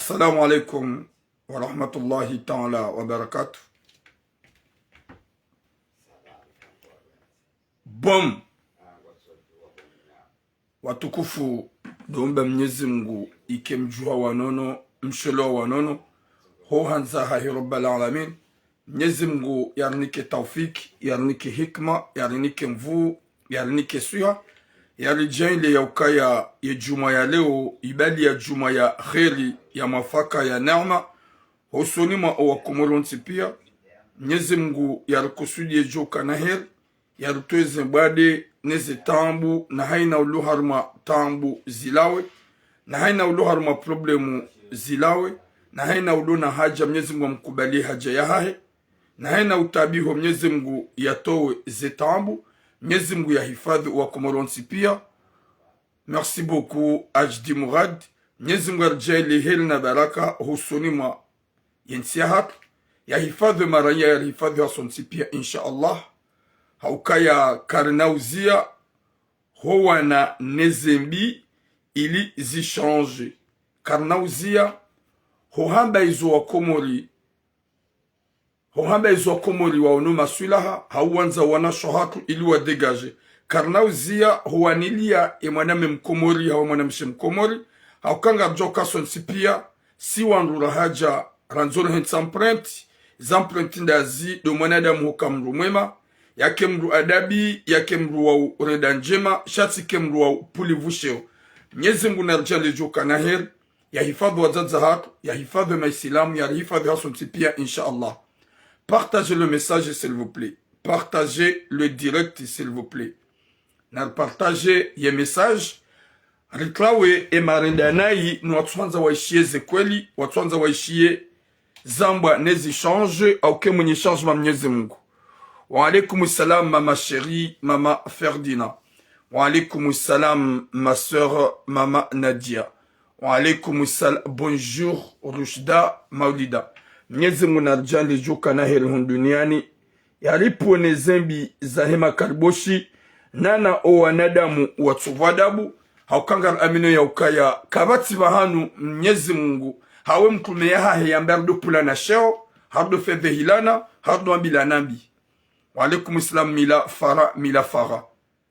Assalamu alaikum wa rahmatullahi ta'ala wa barakatuh. Bom, watukufu domba Mwenyezi Mungu ikemjua wanono mshelo wanono ho hanza hahi rabbal alamin. Mwenyezi Mungu yarnike taufiki, yarnike hikma, yarnike mvu, yarnike suha, yarijaile ya ukaya ya juma ya leo, ibali ya juma ya kheri ya mafaka ya neema hosoni ma wa komoronti pia. Mwenyezi Mungu yarikusudi joka na heri yarutoeze mbade neze tambu na haina uluharma tambu zilawe na haina uluharma problemu zilawe na haina uluna haja Mwenyezi Mungu mkubali haja ya hahe na haina utabiho Mwenyezi Mungu yatowe zetambu. Mwenyezi Mungu ya hifadhi wa komoronsi pia. Merci beaucoup Ajdi Murad. Mwenyezi Mungu arjaili heri na baraka husuni mwa yensiahat ya hifadhi maranya ya hifadhi wa sonsi pia insha Allah. Haukaya karnauzia hoa na nezembi ili zichange. Karnauzia hohamba izo wa komori wa onuma swilaha hauanza wana shohatu ili wa degaje. Karnauzia huanilia mwaname mkomori hawa mwanamshe mkomori haukanga joka sonsi pia si wandura haja ranzoro hensamprenti zamprenti ndazi do mwanadamu hukamru mwema yake mru adabi yake mru wa ureda njema shati kemru wa pulivusheo. Mwenyezi Mungu narjale joka na heri ya hifadhi wa zaza hatu ya hifadhi maisilamu ya hifadhi hasonsi pia insha Allah. Partagez le message s'il vous plaît. Partagez le direct s'il vous plaît. Na partagez ye message. Riklawe emarenda nayi ni watuanza waishie zekweli, watuanza waishie zamba nezi change au ke mwenye change ma Mwenyezi Mungu. Wa alaikum salam mama chérie, mama Ferdina. Wa alaikum salam ma sœur mama Nadia. Wa alaikum salam bonjour Rushda Maulida. Mwenyezi Mungu narjali joka na heri duniani yaripone zembi za hema karboshi nana o wanadamu watuvadabu haukangar amino ya ukaya kabati bahanu. Mwenyezi Mungu hawe mtume ya hahe ya mberdo pula na sheo hardo fedhe hilana hardo ambila nambi. Wa alaikum salam mila fara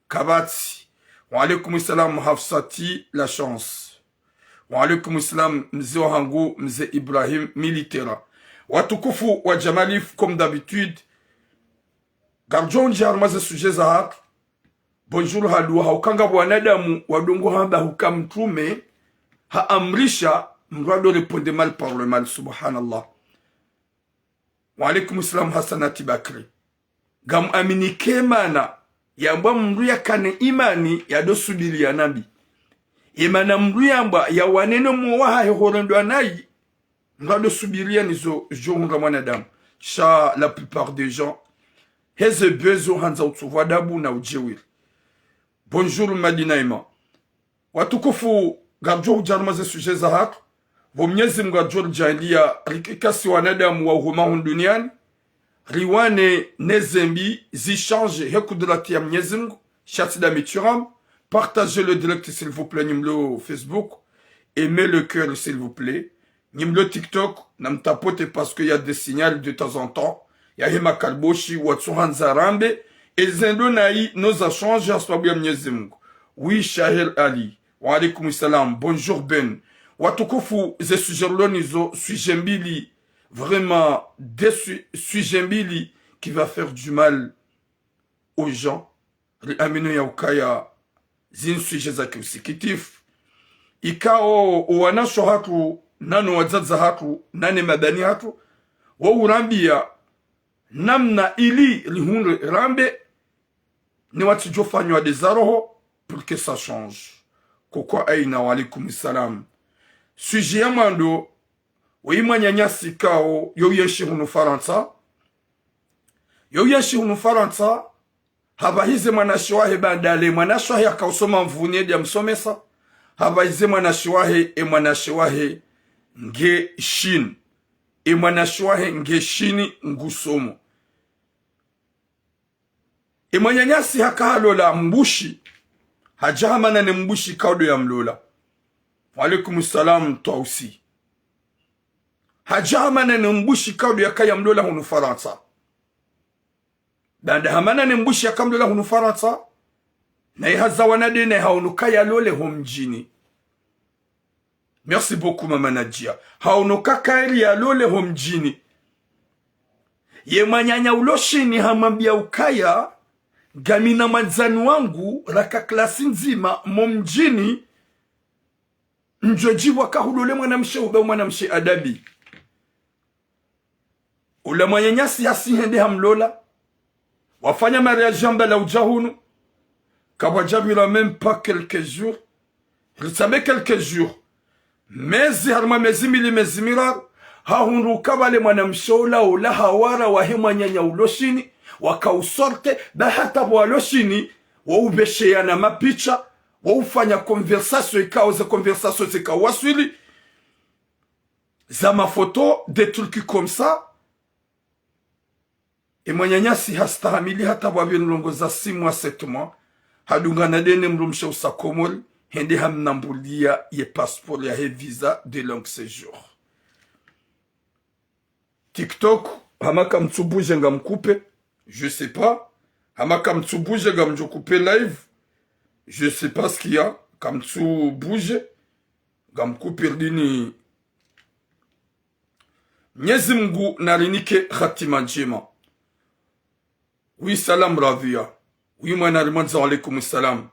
kabati. Wa alaikum salam hafsati la chance. Wa alaikum salam mze hangu mze Ibrahim militera. Watukufu wa Jamalif comme d'habitude. Garjon jarmaze suje za hatu. Bonjour hadu haukanga wanadamu wadongo hamba hukamtume haamrisha mrado reponde mal par le mal subhanallah. Wa alaikum salam Hasanati Bakri. Gam aminike mana yamba mruya kane imani ya dosubili ya nabi. Imana mruya mba ya wanene mwaha hehorendo anayi. Mrado subiria nizo jonga mwanadamu. Sha la plupart des gens heze bezo hanza utuvadabu na ujewiri. Bonjour Madinaima. Watukufu garjo jarmaze suje za hatu. Mwenyezi Mungu garjo jailia rikikasi wanadamu wa uhuma duniani. Riwane nezembi zichange hekudrati ya Mwenyezi Mungu. Shati da mituram. Partagez le direct s'il vous plaît nimlo Facebook. Aimez le cœur s'il vous plaît. Nimlo TikTok namtapote parce qu'il y a des signaux de temps en temps. Ya hema kalboshi watsuhan zarambe. Et zendo naï nos a changé à soi bien Mwenyezi Mungu. Oui Shahel Ali. Wa alaikum salam. Bonjour Ben. Watukufu ze sujerlonizo sujembili. Vraiment des sujembili qui va faire du mal aux gens. Amino ya ukaya zin suje za kiusikitif. Ikao uwanasho hatu nano wazaza hatu nane madani hatu wa urambia namna ili lihunre rambe ni watu jofanywa dezaroho pour que ça change. Kukwa aina wa alaikum salam. Sujet ya mando weimanya nyasi kao yoyeshi hunu Faransa. Yoyeshi hunu Faransa habahize mwanashiwahe bandale mwanashiwahe akausoma mvunye ya msomesa. Habahize mwanashiwahe mwanashiwahe nge shin mwanashiwahe nge shini ngusomo. Mwanyanyasi hakalola mbushi hajahamana ne mbushi kaudo ya mlola. Wa alaikum salam tausi. hajamana ni mbushi kaudu ya kaya mlola hunu Faransa. Banda hamana ni mbushi ya kamlola hunu Faransa. Na ihaza wanade na haunu kaya lole homjini. Merci beaucoup mama Nadia. Haunu kakairi ya lole homjini. Ye manyanya uloshini hamambia ukaya gamina manzani wangu raka klasi nzima momjini njoji wakahulole mwanamshe ube mwanamshe adabi. Ule mwanyanyasi hasi hende hamlola. Wafanya mariage mbala ujahunu. Kabwajabila même pas quelques jours. Il savait quelques jours. Mezi harma mezi mili mezi mirar. Hahunru kabale mwanamshola ula hawara wahema nyanya uloshini. Wakausorte bahata waloshini. Waubeshea na mapicha. Waufanya conversation ikaoze conversation zikawaswili. Za mafoto, des trucs comme ça. Et mwanyanyasi hastahamili hata wabinulongo za 6 mois 7 mois. Hadungana dene mrumshe usakomori. Hende hamnambulia ye passeport ya he visa de long séjour. TikTok, hamaka mtsubuje nga mkupe. Je sais pas. Hamaka mtsubuje nga mjokupe live. Je sais pas ce qu'il y a. Kam tsubuje. Nga mkupe rdini. Mwenyezi Mungu narinike khatima njema. Oui, salam ravia. Oui, mwana rimanza alaikum salam.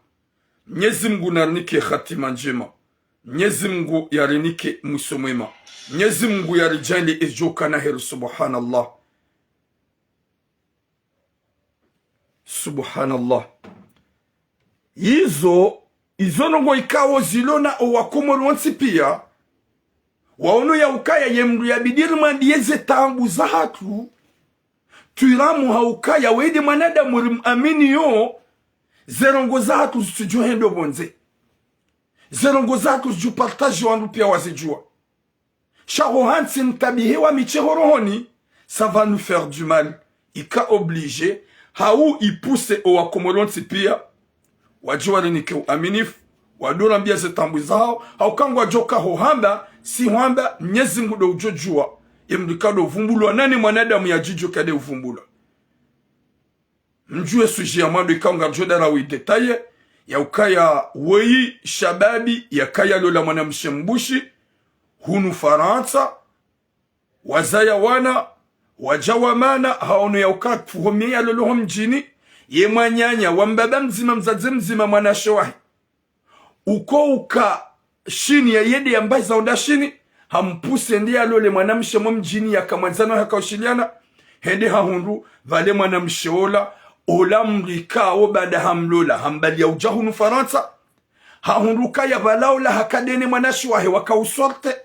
Mwenyezi Mungu narinike khatima njema. Mwenyezi Mungu yarinike mwisho mwema. Mwenyezi Mungu yarijali ejoka na heru subhanallah. Subhanallah. Izo nongo ikawo zilona owakomoro wansi pia. Waono ya ukaya yemru ya bidiri mandiyeze tambu za hatu. Tuiramu haukaya wede manada murim amini yo. Zerongo za hatu zitujua hendo bonze. Zerongo za hatu ziju partage wandu pia wazijua. Sharo hansi ntabihewa micheho rohoni. Ça va nous faire du mal. Ika oblige. Hau ipuse owa komolonsi pia. Wajua rinike uaminifu. Wadura mbia zetambu zao. Haukangu wajoka hohamba. Si hamba Mwenyezi Mungu do ujojua. Yemdikado uvumbulwa. Nani mwanadamu ya jijo kade uvumbulwa. Mjue suji ya mwando ikaunga jodara detaye. Ya ukaya wei shababi. Ya kaya lola mwanamshe mbushi. Hunu Faransa. Wazaya wana. Wajawamana. Haonu ya ukaya tuhomia lolo mjini. Ye mwanyanya. Wambaba mzima mzaze mzima mwanashewahi. Uka shini ya yede ambaye zaonda shini. Hampuse ndi ya lole mwanamshe mjini ya kamwanzano haka ushiliana. Hende hahundu vale mwanamshe ola mrika o bada hamlola. Hambali ya ujahunu Faransa. Hahundu kaya valaola hakadene mwanashewahe waka usorte.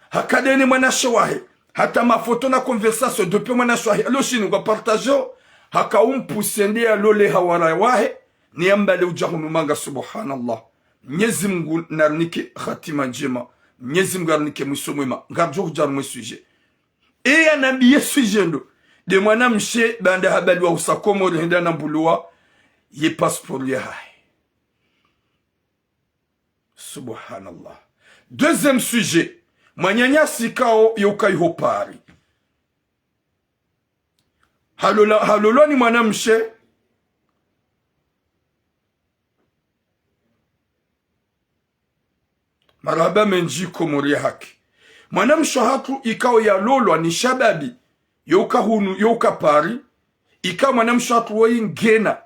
Hakadene mwanashewahe. Hata mafoto na conversation dope mwanashewahe. Alo shini kwa partajo. Haka umpuse ndi ya lole hawara wahe. Ni ambale ujahunu manga subhanallah. Mwenyezi Mungu narinike khatima njema. Mwenyezi Mungu narinike mwisho mwema. Ngarjo kujaru mwe suje. Eya nabiye suje ndo. De mwanamshe banda habali wa usakomo henda na mbuluwa. Ye passeport ya hai. Subhanallah. Deuxième sujet. Mwanyanyasi kao yokai hopari. Haloloni mwanamshe. Maraba menji komori haki. Mwanamsho hatu ikao ya lolwa ni shababi. Yoka hunu, yoka pari. Ikao mwanamsho hatu woyi ngena.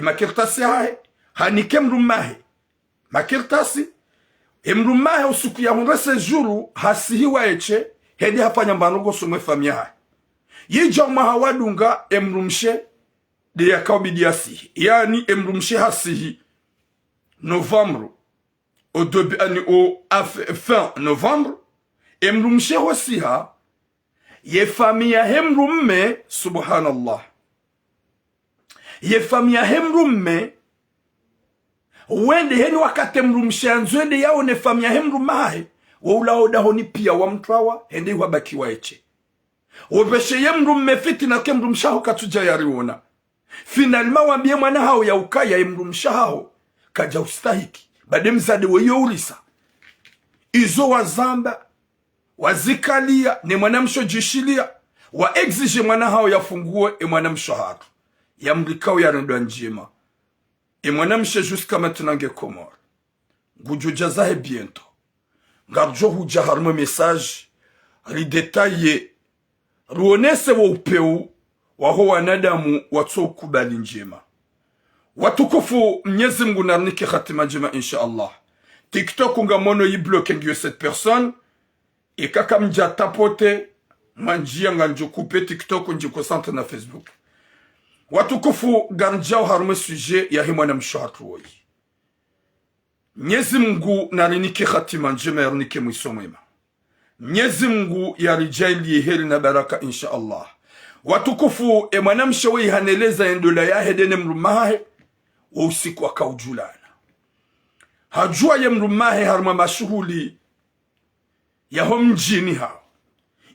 Makirtasi hae. Hanike mrumahe. Makirtasi. Mrumahe usuku ya hunrese juru. Hasihiwa eche. Hedi hafanya mbanogo sumwe famia hae. Yija umahawadunga mrumshe. De yakao bidiasihi. Yani mrumshe hasihi. Novembre. Fin novembre, emrumshe hosiha, ye famia hemrumme, subhanallah. Ye famia hemrumme, wende heni wakate mrumshe anzwende yao ne famia hemrumahe, waula oda honi pia wa mtrawa, hende wabaki waeche. Wabeshe ye mrumme fiti na ke mrumshaho katuja yariona. Finalma wambie mwana hao ya ukaya ye mrumshaho, kaja ustahiki. Badem zade weyo ulisa. Izo wazamba. wazikalia ne mwanamsho jishilia wa exige mwana hao yafungue mwanamsho hatu ya mlikao ya rendo njima mwanamsho jusqu'à maintenant nge Komor ngujuja zahe bientôt ngarjo huja harmo message ri detaye ruonese wa upeu waho wanadamu watso kubali njema watukufu Mwenyezi Mungu narnike khatima njema insha Allah. TikTok nga mono yi bloque ngiyo cette personne ikaka mja tapote manjia nga njokupe TikTok njiko sante na Facebook watukufu garjao harume sujet ya himwana mshahatu woi. Mwenyezi Mungu narinike khatima njema yarnike mwiso mwema. Mwenyezi Mungu yarijali heri na baraka insha Allah. Watukufu mwanamsha wei haneleza endola ya hedene mrumahe wa usiku akaujulana. Hajua ye mrumahe harma mashuhuli ya mjini hao.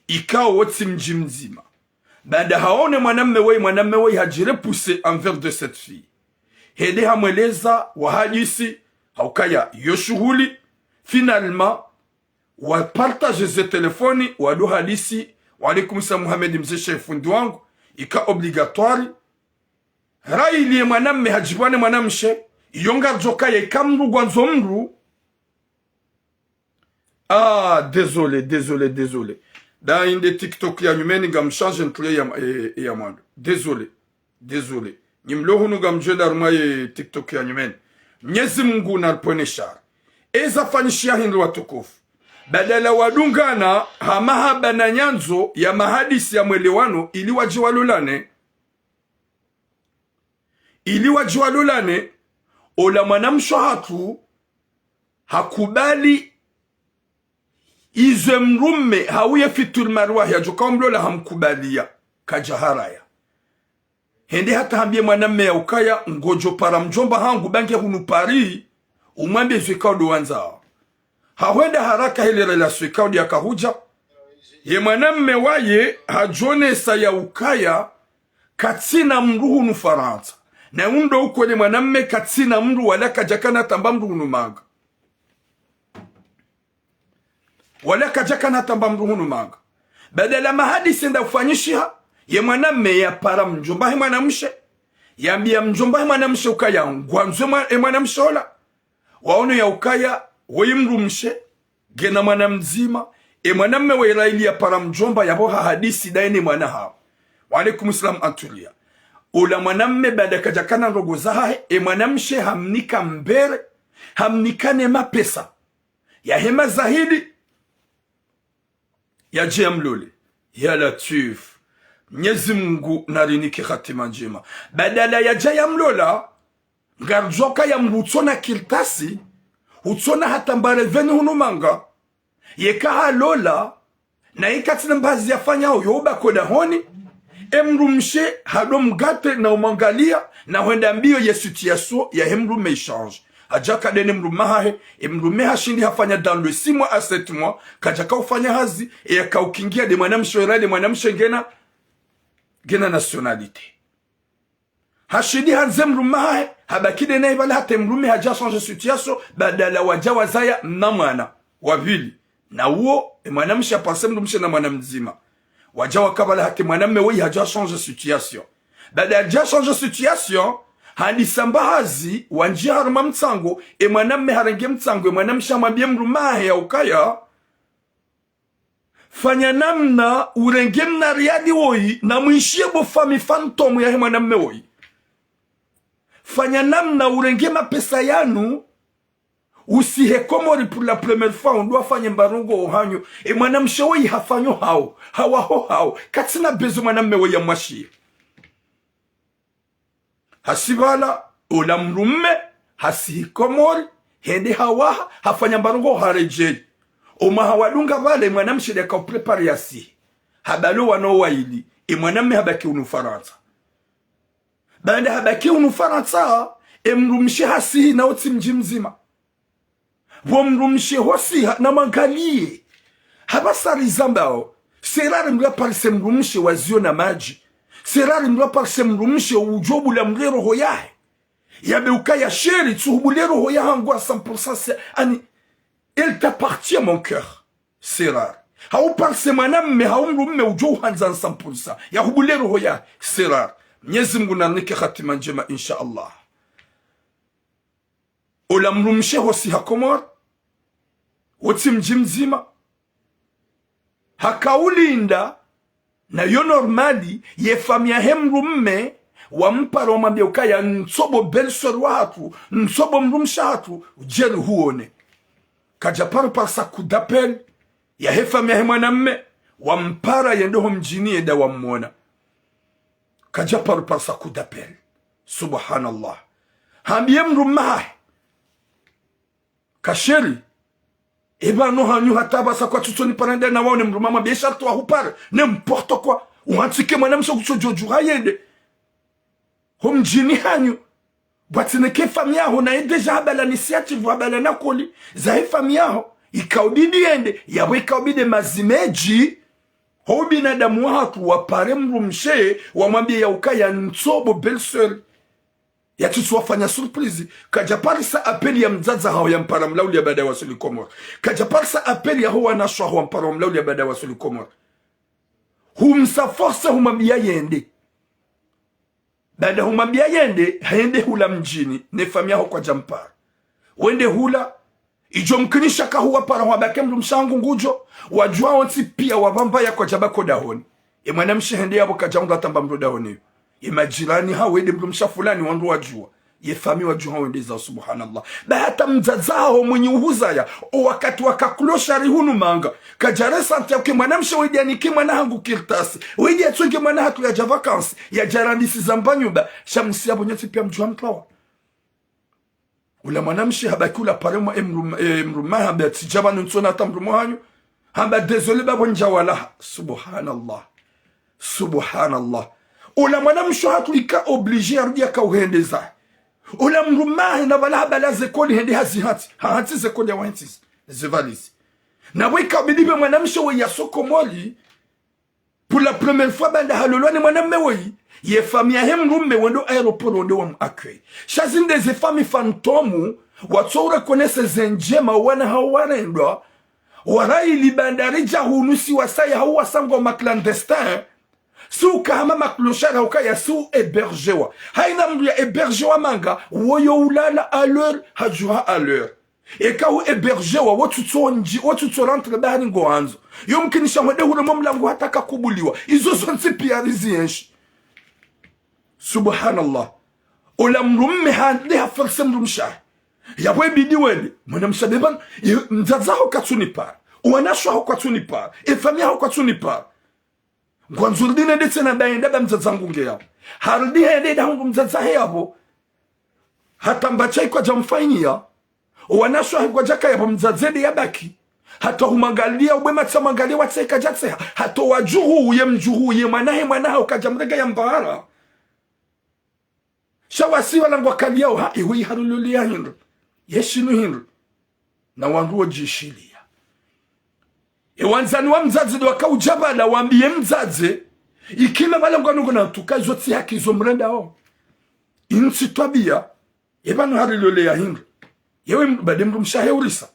Ikao woti mji mzima. Baada haone mwanamme wei hajirepuse envers de cette fille. Hede hamweleza wahadisi haukaya yoshuhuli. Finalement wa partage ze telefoni wadu hadisi wa alaikum salam Muhammad mzee shefundi wangu ika obligatoire raili mwanamme hajibwane mwanamshe yonga joka ya ikamru gwanzo mru. Désolé da inde TikTok ya nyumeni nga mchange ntule ya mwando désolé nimlo hunu nga mjenda ruma ya TikTok ya nyumeni Mwenyezi Mungu narpone shari eza fanishia hindu watukufu badala wadungana hamahaba na nyanzo ya mahadisi ya mwelewano ili wajiwalulane ola mwanamsho hatu hakubali izwe mrume hauye fitul marwahi ya joka mlola hamkubalia kajaharaya hende hata hambie mwanamme ya ukaya ngojo para mjomba hangu bange hunupari umwambie zwekao duwanzao hawenda haraka hili relasyon kaudi ya kahuja ye mwanamme waye hajonesa ya ukaya katina mruhu nufaransa na undo ukwele mwanamme katina mru wala kajakana tamba mruhu numaga badala mahadisi nda ufanyishiha ye mwanamme ya para mjomba he mwanamshe yambia mjomba he mwanamshe ukaya ngwanzo mwanamshe ola waono ya ukaya wimrumshe gena mwana mzima mwanamme wa Israeli ya para mjomba yaboha hadisi daini mwana hao wa alaikum salam antulia ula mwanamme baada kajakana ndogo zahe mwanamshe hamnika mbere hamnikane mapesa ya hema zahidi ya jemlole ya latif Mwenyezi Mungu narinike khatima njema badala ya jaya mlola ngarjoka ya mbutsona kirtasi utsona hata mbareveni hunumanga yekaha lola na ikatina mbazi yafanya uyoba koda honi emrumshe hado mgate na umangalia na huenda mbio ya situation ya emrume échange ajaka dene mrumahe emrumeha shindi hafanya dans le 6 mois à 7 mois kajaka ufanya hazi yaka ukingia de mwanamshe irade mwanamshe gena nationalité hashidi hanze mrumahe habakide na ibala hata mrume haja change situation badala wajawa zaya na mwana wabili na uo mwanamshe apanse mrumshe na mwana mzima wajawa kabala hata mwanamme wei haja change situation badala haja change situation hadi sambahazi wanjia haruma mtsango mwanamme harenge mtsango mwanamshe amwambie mrumahe ya ukaya fanya namna urenge mna riadi woi na muishie bo fami phantom ya mwanamme woi fanya namna urenge mapesa yanu usihe Komori pour la première fois on doit fanya mbarongo ohanyo mwanamshe woi hafanyo hao katina bezo mwanamme woi ya mwashie hasibala ula mrume hasihi Komori hende hawa hafanya mbarongo harejei hawadunga vale mwanamshe deka uprepare yasi habalo wano waili mwanamme habaki unufaransa baada habaki unufaransa mrumshe hasihi na oti mji mzima mrumshe hosi na mangalie habasari zambao serari mla parse mrumshe wazio na maji serari mla parse mrumshe ujobu la mlero hoyahe yabe ukaya sheri tuhubulero hoyahe angwa 100% ani elle t'appartient mon cœur c'est rare hauparse mwanamme haumrumme ujo uhanza nsampulsa ya hubule roho ya sirar. Mwenyezi Mungu nanike khatima njema insha Allah. Ola mrumshe hosi hakomor woti mji mzima hakaulinda na yo normali ye famia hemrumme wampara wamambia ukaya nsobo belsor watu nsobo mrumsha hatu ujeri huone kajaparu par sa coup d'appel ya he famia he mwanamme wampara yendoho mjini eda wamwona kajaparu par sa coup d'appel. Subhanallah. Hambie mrumma kasheri eba no hanyu hataba sa kwa tutoni parende na wao ne mrumama biesha to ahupare n'importe quoi uhantike mwanamsha kuchojoju hayende hom jini hanyu bwatine ke famia ho na deja habala initiative habala nakoli za famia ho ikaubidi ende yawe ikaubidi mazimeji ho binadamu watu wapare mrumshe wamwambie ya ukaya nsobo belsel ya tutuwafanya surprise kajaparisa apeli ya mzaza hao ya mpara mlauli ya bada ya wasuli komor kajaparisa apeli ya huwa nashwa huwa mpara mlauli ya bada ya wasuli komor humsa force humambia yende bada humambia yende haende hula mjini ne famia ho kwa jampara wende hula ijo mkinisha kahuwa para wabake mrumshangu ngujo wajua onti pia wabamba ya kwa jabako dahoni mwana mshihende yabo kajaunga tamba mro dahoni majirani hao wende mrumsha fulani wandu wajua ye fami wajua wende za subhanallah ba hata mzazao mwenye uhuzaya o wakati wakakuloshari hunu manga kajare sante yake mwanamsha wende anike mwana hangu kirtasi wende atunge mwana hatu ya javakansi ya jarandisi zambanyuba shamsi yabo nyoti pia mjua mplawa ula mwanamshi habakula pare mrumma haba tijaba nunsona hata mrumma hanyu haba désolé babo njawala. Subhanallah. Subhanallah. Ula mwanamshi hatulika obligé ardia ka uhendeza ula mrumma na bala bala zekoli hende hazihati hati zekoli ya wantis zevalisi na wika bidibe mwanamshi we ya sokomoli pour la première fois banda halolwane mwanamme we ye famia hemrumme wendo aéroport wendo wa accueil shazinde ze famille fantomu watsora konese zenjema wana hawarendwa warai libandarija hunusi wasaya hawa sango maclandestin su kama makloshara ukaya su hébergewa haina mdu ya hébergewa manga woyo ulala à l'heure hajua à l'heure eka u hébergewa watu tsorantre bahani ngoanzo yomkinisha mwede hule mlamgo hataka kubuliwa izo zonse pia rizienshi. Subhanallah. Ola mrumme hande hafarse mrumsha yawe bidi wende mwana mshabeban mzaza ho katsuni par wanashwa ho katsuni par famia ho katsuni par ngwanzurdine ndetse na baenda ba mzaza ngunge yao harudi hende da hungu mzaza yabo hata mbachai kwa jamfanyia wanashwa kwa jaka yabo mzazede yabaki hata humangalia ubema tsamangalia watseka jatse hata wajuhu ye mjuhu ye mwanahe ukajamrega ya mbara shawasi wala ngwakali yao ha iwi harululia hindu yeshinu hindu na wanduo jishilia wanzani wa mzazi waka ujabala wambie mzazi ikime wala ngwanugo na tukazo tsi haki zo mrenda ho insi twabia ebanu harululia hindu yewe bademru mshaheurisa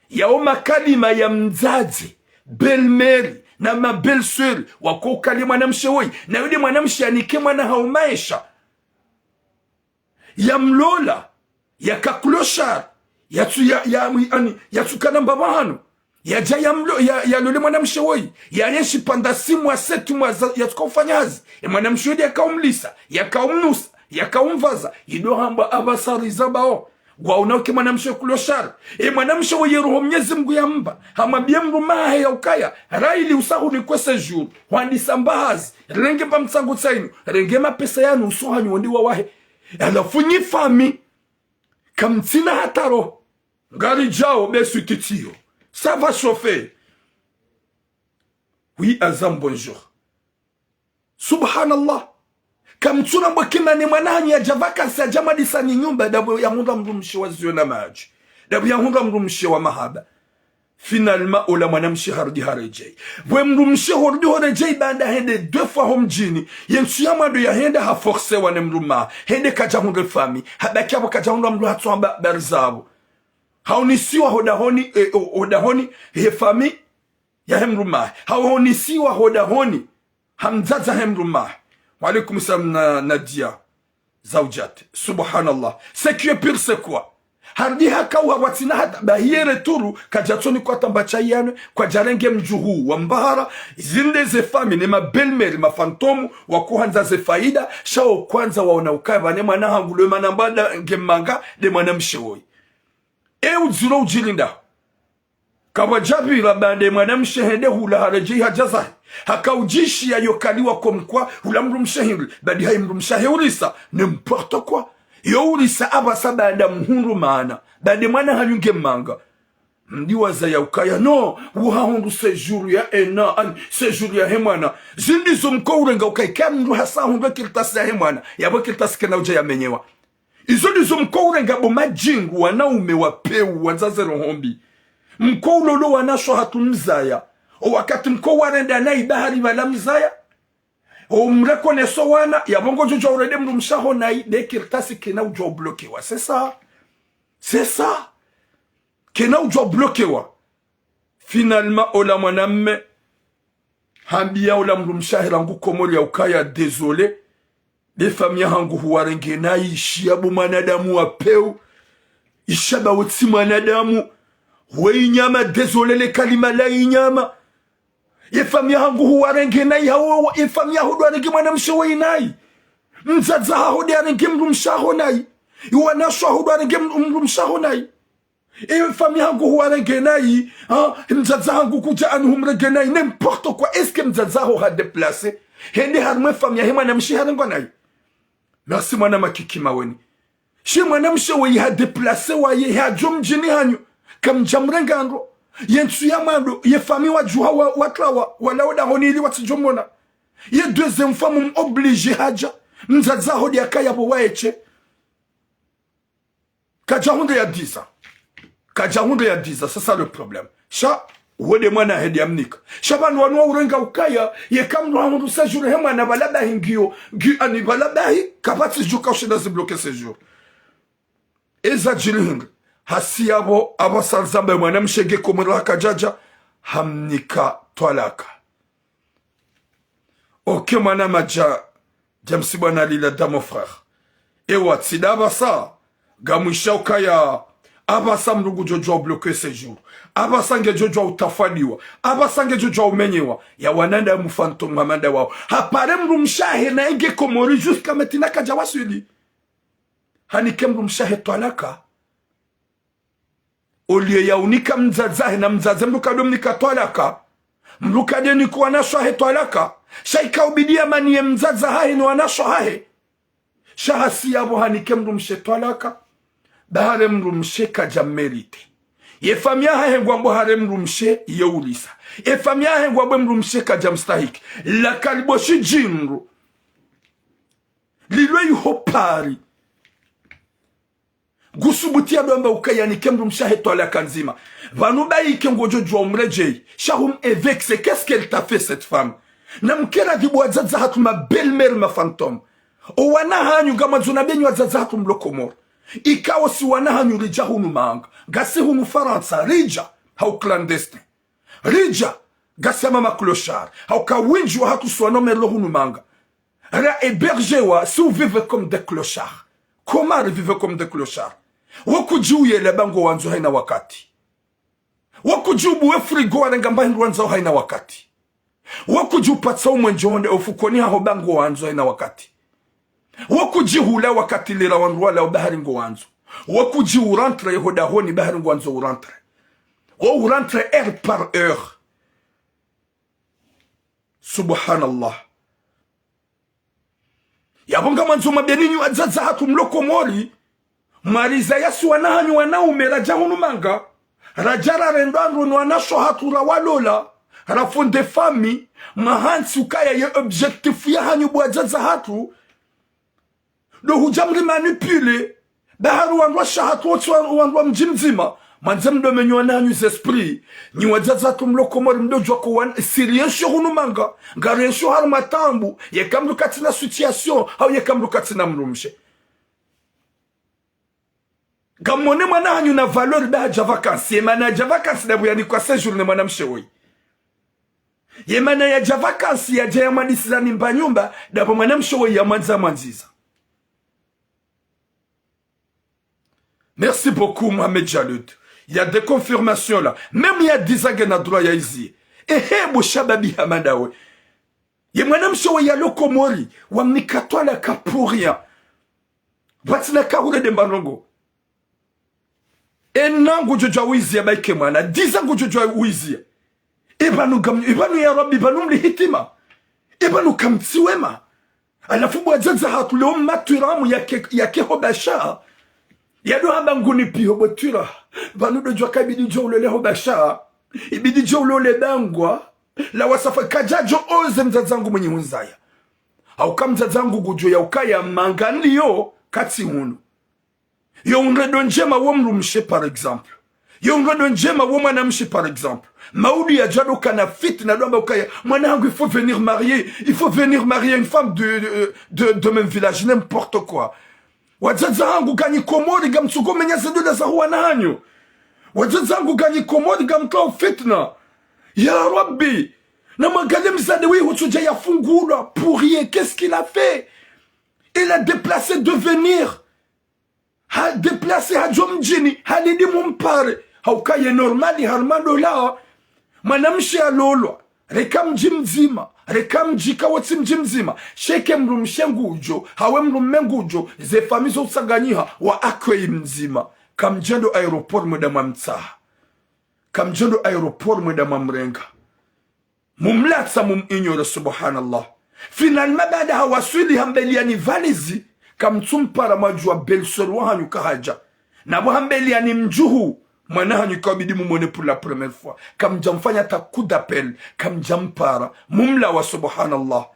yao makalima ya mzazi belmeri na mabelseur wako kalima na mshewoi na yule mwanamshi anike mwana haumaisha ya mlola ya kakloshar ya tukana mbabahano ya jaya mlo ya lole mwanamshi woi ya yeshi panda 6 mois 7 mois ya tukofanyazi mwanamshi wodi akaumlisa ya kaumnusa ya kaumvaza idohamba abasariza bao gwa unaoke mwanamshi kuloshar mwanamshi woi roho Mwenyezi Mungu yamba hamabie mrumaha ya ukaya raili usahu ni kwese jour wandi sambahazi renge pa mtsangu tsainu renge mapesa yanu usohanyu wondi wawahe alafu nyi fami kamtina hataro ngari jao besu titio ça va chauffer. Oui azam bonjour. Subhanallah kamtuna mbakima ni mwanani ya javaka sa jamadi sa ni nyumba dabu ya hunda mrumshi wa ziona maji dabu ya hunda mrumshi wa mahaba finalement ola mwanamshi hardi harejei bwe mrumshi hardi harejei banda hende 2 fois homjini yensu yamado ya hende ha force wane mruma hende kaja hunde fami habaki abo kaja hunde mru hatwamba barzabo haunisiwa hodahoni he fami ya hemrumah hawonisiwa hoda honi hamzaza hemrumah. Wa alaykum salam Nadia zawjat. Subhanallah, ce qui est pire c'est quoi? Hardi haka wa watina hata bahiere turu kajatoni kwa tambachayane kwa jarenge mjuhu wa mbahara zinde ze fami ne mabelmeri mafantomu wa kuhanza ze faida shao kwanza waona ukaba ne mwana hangu le manambada ngemanga de mwana mshewoi uzuro ujilinda kawa jabi rabande mwana mshehende hula haraji hajazahi haka ujishi ya yokaliwa komkwa hula mru mshehiri badi hai mru mshehurisa n'importe quoi yourisa abasa banda mhundu maana bade mwana hanyunge manga mdiwaza ya ukaya no wuhahundu sejuru ya ena sejuru ya hemwana zindi zomko urenga ukaika mndu hasa hundu kiltasi ya hemwana yabo kiltasi kena uja ya menyewa izo di zomko urenga bo majingu wanaume wapeu wanzaze rohombi mko ulolo wanasho hatu mzaya o wakati mko warenda na ibahari wala mzaya umrekoneso wana ya bongo jojo urede mdu mshaho na de kirtasi kena ujo bloquewa. C'est ça kena ujo bloquewa. Finalement ola mwanamme hambia ola mdu mshahira ngu komori ya ukaya désolé de famille hangu huwarenge na ishi abu manadamu wapeu ishaba wotsi manadamu we inyama désolé le kalima la inyama ifamia hangu huwarenge nai hawo ifamia hudwarenge mwana mshawo nai mzaza hudwarenge mdu mshaho nai iwanashwa hudwarenge mdu mshaho nai ifamia hangu huwarenge nai mzaza hangu kuja anhumrege nai n'importe quoi. Est-ce que mzaza ho ha déplacé hende harmwe famia he mwana mshaharengo nai? Merci mwana makiki maweni shi mwana mshawo ha déplacé wa ye ha jomjini hanyu kam jamrenga ndo yensu ya mando ye fami wa juha watlawa wala oda honili watijomona ye deuxième femme obligé haja mzaza hodi akaya bo waeche kaja hunde ya 10 ans kaja hunde ya 10 ans. C'est ça le problème. Sha wode mwana hedi amnika shabanu wanwa urenga ukaya ye kamdo hamundu séjour hema na balada hingio ani balada hi kapati juka ushida zibloke séjour eza jilinga hasi abo abasalzambe mwana mshege komera kajaja hamnika twalaka. Ok mwana maja jamsi bwana lila da mon frère ewa tsida abasa gamwisha ukaya abasa mrugu jojo bloqué séjour abasange jojo utafaniwa abasange jojo umenyewa ya wananda mufanto mamanda wao hapare mru mshahe na ege komori jusqu'à maintenant kajawasuli hanike mru mshahe twalaka olie ya unika mzazahe na mzaze mruka domnika twalaka mruka deni kuwa nasho hae twalaka shaika ubidia maniye mzaza hae ni wanasho hae shahasi yabo hanike mru mshe twalaka bahare mru mshe kaja merite ye famia hae ngwambo hare mru mshe ye ulisa ye famia hae ngwambo mru mshe kaja mstahiki la kaliboshi jinru lilwe yuhopari gusubutia domba ukaya ni kemru mshahe toala kanzima vanuba ikengo jojo umrejei shahum evexe. Qu'est-ce qu'elle t'a fait cette femme? Namkera dibu wazaza hatu ma belle-mère ma fantôme o wana hanyu gama zuna benyu wazaza hatu mlokomor ikawa si wana hanyu rija hunu maanga gasi hunu Faransa rija hau clandestin rija gasi mama clochard hau kawinju wa hatu suano merlo hunu maanga ra hébergewa si vous vivez comme des clochards. Comment vivre comme des clochards? Wakujuye le bango wanzo haina wakati wakujubu we frigo wanengamba hindu wanzo haina wakati wakujupatsa umwenjonde ofukoni haho bango wanzo haina wakati wakujihula wakati lira wanruwala ubahari ngo wanzo wakuji urantre yehoda honi bahari ngo wanzo urantre urantre heure par heure. Subhanallah yabonga manzo mabenini wazaza hatu mloko mori mariza yasu wanahanyu wanaume raja hunu manga rajara rendandru nwanasho hatu rawalola rafonde fami mahansi ukaya ye objectif ya hanyu wazaza hatu do hujamri manipule baharu wandwa shahatu wotu wandwa mjimzima manzemdo menyo wananyu zesprit ni wazaza hatu mloko mori mdojo kwa siriensho hunu manga ngariensho haru matambu ye kamdu katina situation au ye kamdu katina mrumshe gamone mwana hanyu na valeur ba ja vacances mana ja vacances da buyani kwa séjour ne mwana mshewi Yemana ya javakansi ya jaya mwadisizani mba nyumba, dabo mwanamsho ya mwanziza. Merci beaucoup, Mohamed Jaloud. Il y a des confirmations là. Même il y a 10 ans qu'il y a droit à ici. Et bo shababi hamadawe. Ye mwanamsho ya lokomori. Wa mikatwa la kapuria. Batina kahure de mbanongo. E nangu jojo wizi ya baike mwana. 10 ans jojo wizi. Ibanu ya Rabbi, ibanu mli hitima. Ibanu kamtsiwema. Alafu mwajaza hatu leo maturamu ya keho basha. Yado hamba nguni piho botura. Banu dojwa kabidi jo ulole ho basha. Ibidi jo ulole bangwa. La wasafa kajajo oze mzazangu mwenye hunzaya. Hauka mzazangu gujo ya ukaya mangani yo kati hunu. Yo unredo njema womrumshe par exemple. Yo unredo njema womanamshe par exemple. Maoudi ya jado kana fitna doamba ukaya. Mwanangu il faut venir marier. Il faut venir marier une femme de même village. N'importe quoi. Wadzazangu ganyi komori gamtsuko menyase doda za huwa na hanyo. Wadzazangu ganyi komori gamtao fitna. Ya Rabbi. Na magale mzade wi hutuja ya fungula. Pour rien, qu'est-ce qu'il a fait? Il a déplacé de venir. Ha déplacé hajomjini. Halidi mumpare. Haukaye normali harmando la. Manamshi alolwa. Reka mji mzima. Reka mji kawati mji mzima. Sheke mrumshe ngujo. Hawe mrumme ngujo. Ze famizo usaganyiha wa akwe mzima. Kamjendo aeroport mweda mamtsaha. Kamjendo aeroport mweda mamrenga. Mumlatsa inyore subhanallah. Finalement baada hawaswili hambeliani valizi. Kamtumpara majua belsorwa hanyu kahaja. Nabu hambeliani mjuhu. Mwana hanyu kabidi mumone pour la première fois. Kam jamfanya ta coup d'appel. Kam jampara. Mumla wa subhanallah.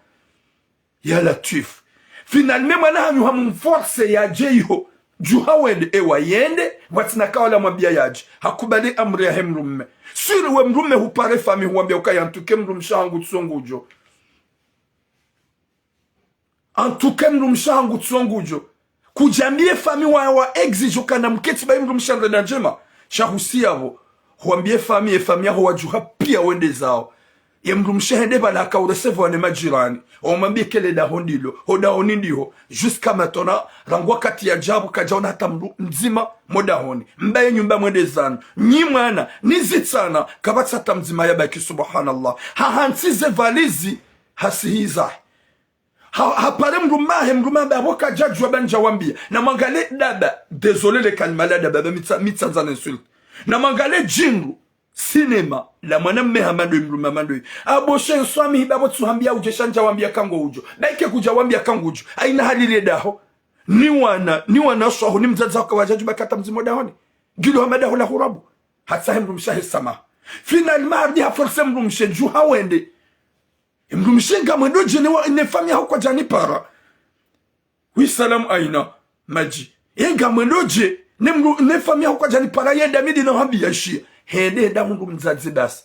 Ya latif. Finalement mwana hanyu hamumforce ya jeyo. Juhawende ewa yende. Watinaka wala mabia yaji. Hakubali amri ya hemrumme. Suri we mrumme hupare fami huambia ukaya antuke mrumsha hangu tsongujo. Antuke mrumsha hangu tsongujo. Kujambie fami wa exijo kana mketi ba mrumsha ndena njema. Shahusia ho. Huambie fami e fami yaho wajuha pia wende zao. Ye mrumsha hende bala haka uresevo wane majirani. Omambie kele da hondilo. Hoda honindiho. Jusqu'à maintenant. Rangwa kati ya jabu kajaona hata mzima moda honi. Mbaye nyumba mwende zanu. Nyimwana. Nizitsana. Kabati hata mzima yabaki subhanallah. Hahansize valizi. Hasihiza. Hapare mrumahe waka jajwa banja wambia. Na mangale daba. Désolé le kalmala daba. Mitsanzan insulte. Na mangale jinru. Cinema. La mwana mehamando mrumamando. Aboshe swami hibabo tsuhambia ujeshanja wambia kango ujo. Baike kuja wambia kango ujo. Aina halile daho. Ni wana swaho. Ni mzaza waka wajaju bakata mzimoda honi. Gilo hamada hula hurabu. Hatsahe mrumshahe sama. Finalement ardi haforse mrumshe juha wende. Mrumshenga mwendo jene wa nefami hau kwa jani para. Wi salam aina maji. Yenga mwendo je nefami hau kwa jani para yenda midi na hambi ya shia. Hende da mungu mzazi basi.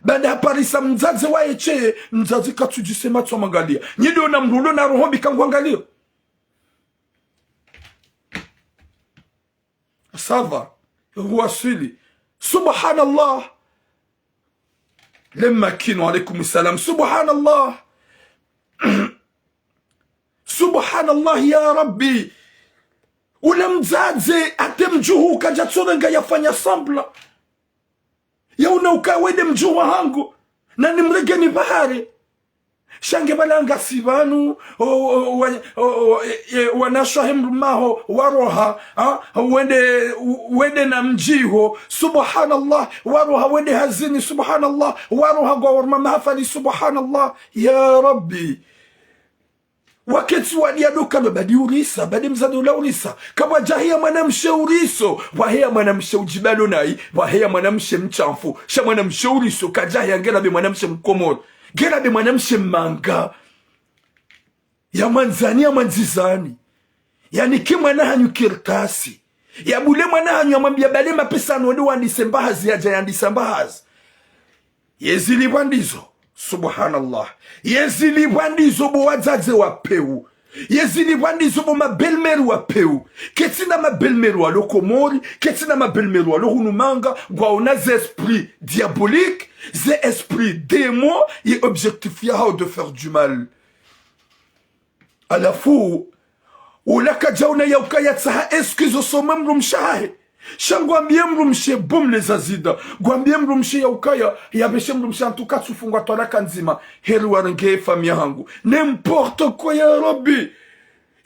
Bada parisa mzazi wa eche mzazi katujisema tuwa mangalia. Nyido na mrulo na rohombi kangu angalia. Sava. Huwasili. Subhanallah. Lemma kinu alaikum salam. Subhanallah. Subhanallah ya Rabbi. Ule mzazi atemjuhu kajatsorenga yafanya sambla. Ya unaukawede mjuwa hangu. Na nimrege ni bahari. Shange balanga sivanu. Wanashahim maho waroha. Wende na mjiho. Subhanallah. Waroha wende hazini. Subhanallah. Waroha gawarma mahafali. Subhanallah. Ya Rabbi. Wakati wadiaduka badi urisa, badi mzadi ula urisa. Kama jahia mwanamshe uriso, wahea mwanamshe ujibalo nai, wahea mwanamshe mchamfu, sha mwanamshe uriso, kajahia ngela be mwanamshe mkomoro, ngela be mwanamshe manga. Ya manzania manzizani. Yani kimwana hanyu kirtasi. Ya bule mwana hanyu ya mambia bale mapesa nwende wandisembahazi ya jayandisembahazi. Yezili wandizo. Subhanallah. Yezili wandizo bo wazaze wa peu. yezili wandizo bo mabelmeru wa peu ketina mabelmeru wa lokomori ketina mabelmeru wa lohunumanga gwaona ze esprit diabolique ze esprit démon et objectif yao de faire du mal alafu ulaka jauna ya ukaya tsaha eskizo soma mrumshahe shangwambie mrumshe boum les azida gwambie mrumshe ya ukaya yabeshe mrumshe antuka tufungwa tolaka nzima heri warenge famia hangu n'importe quoi ya Rabbi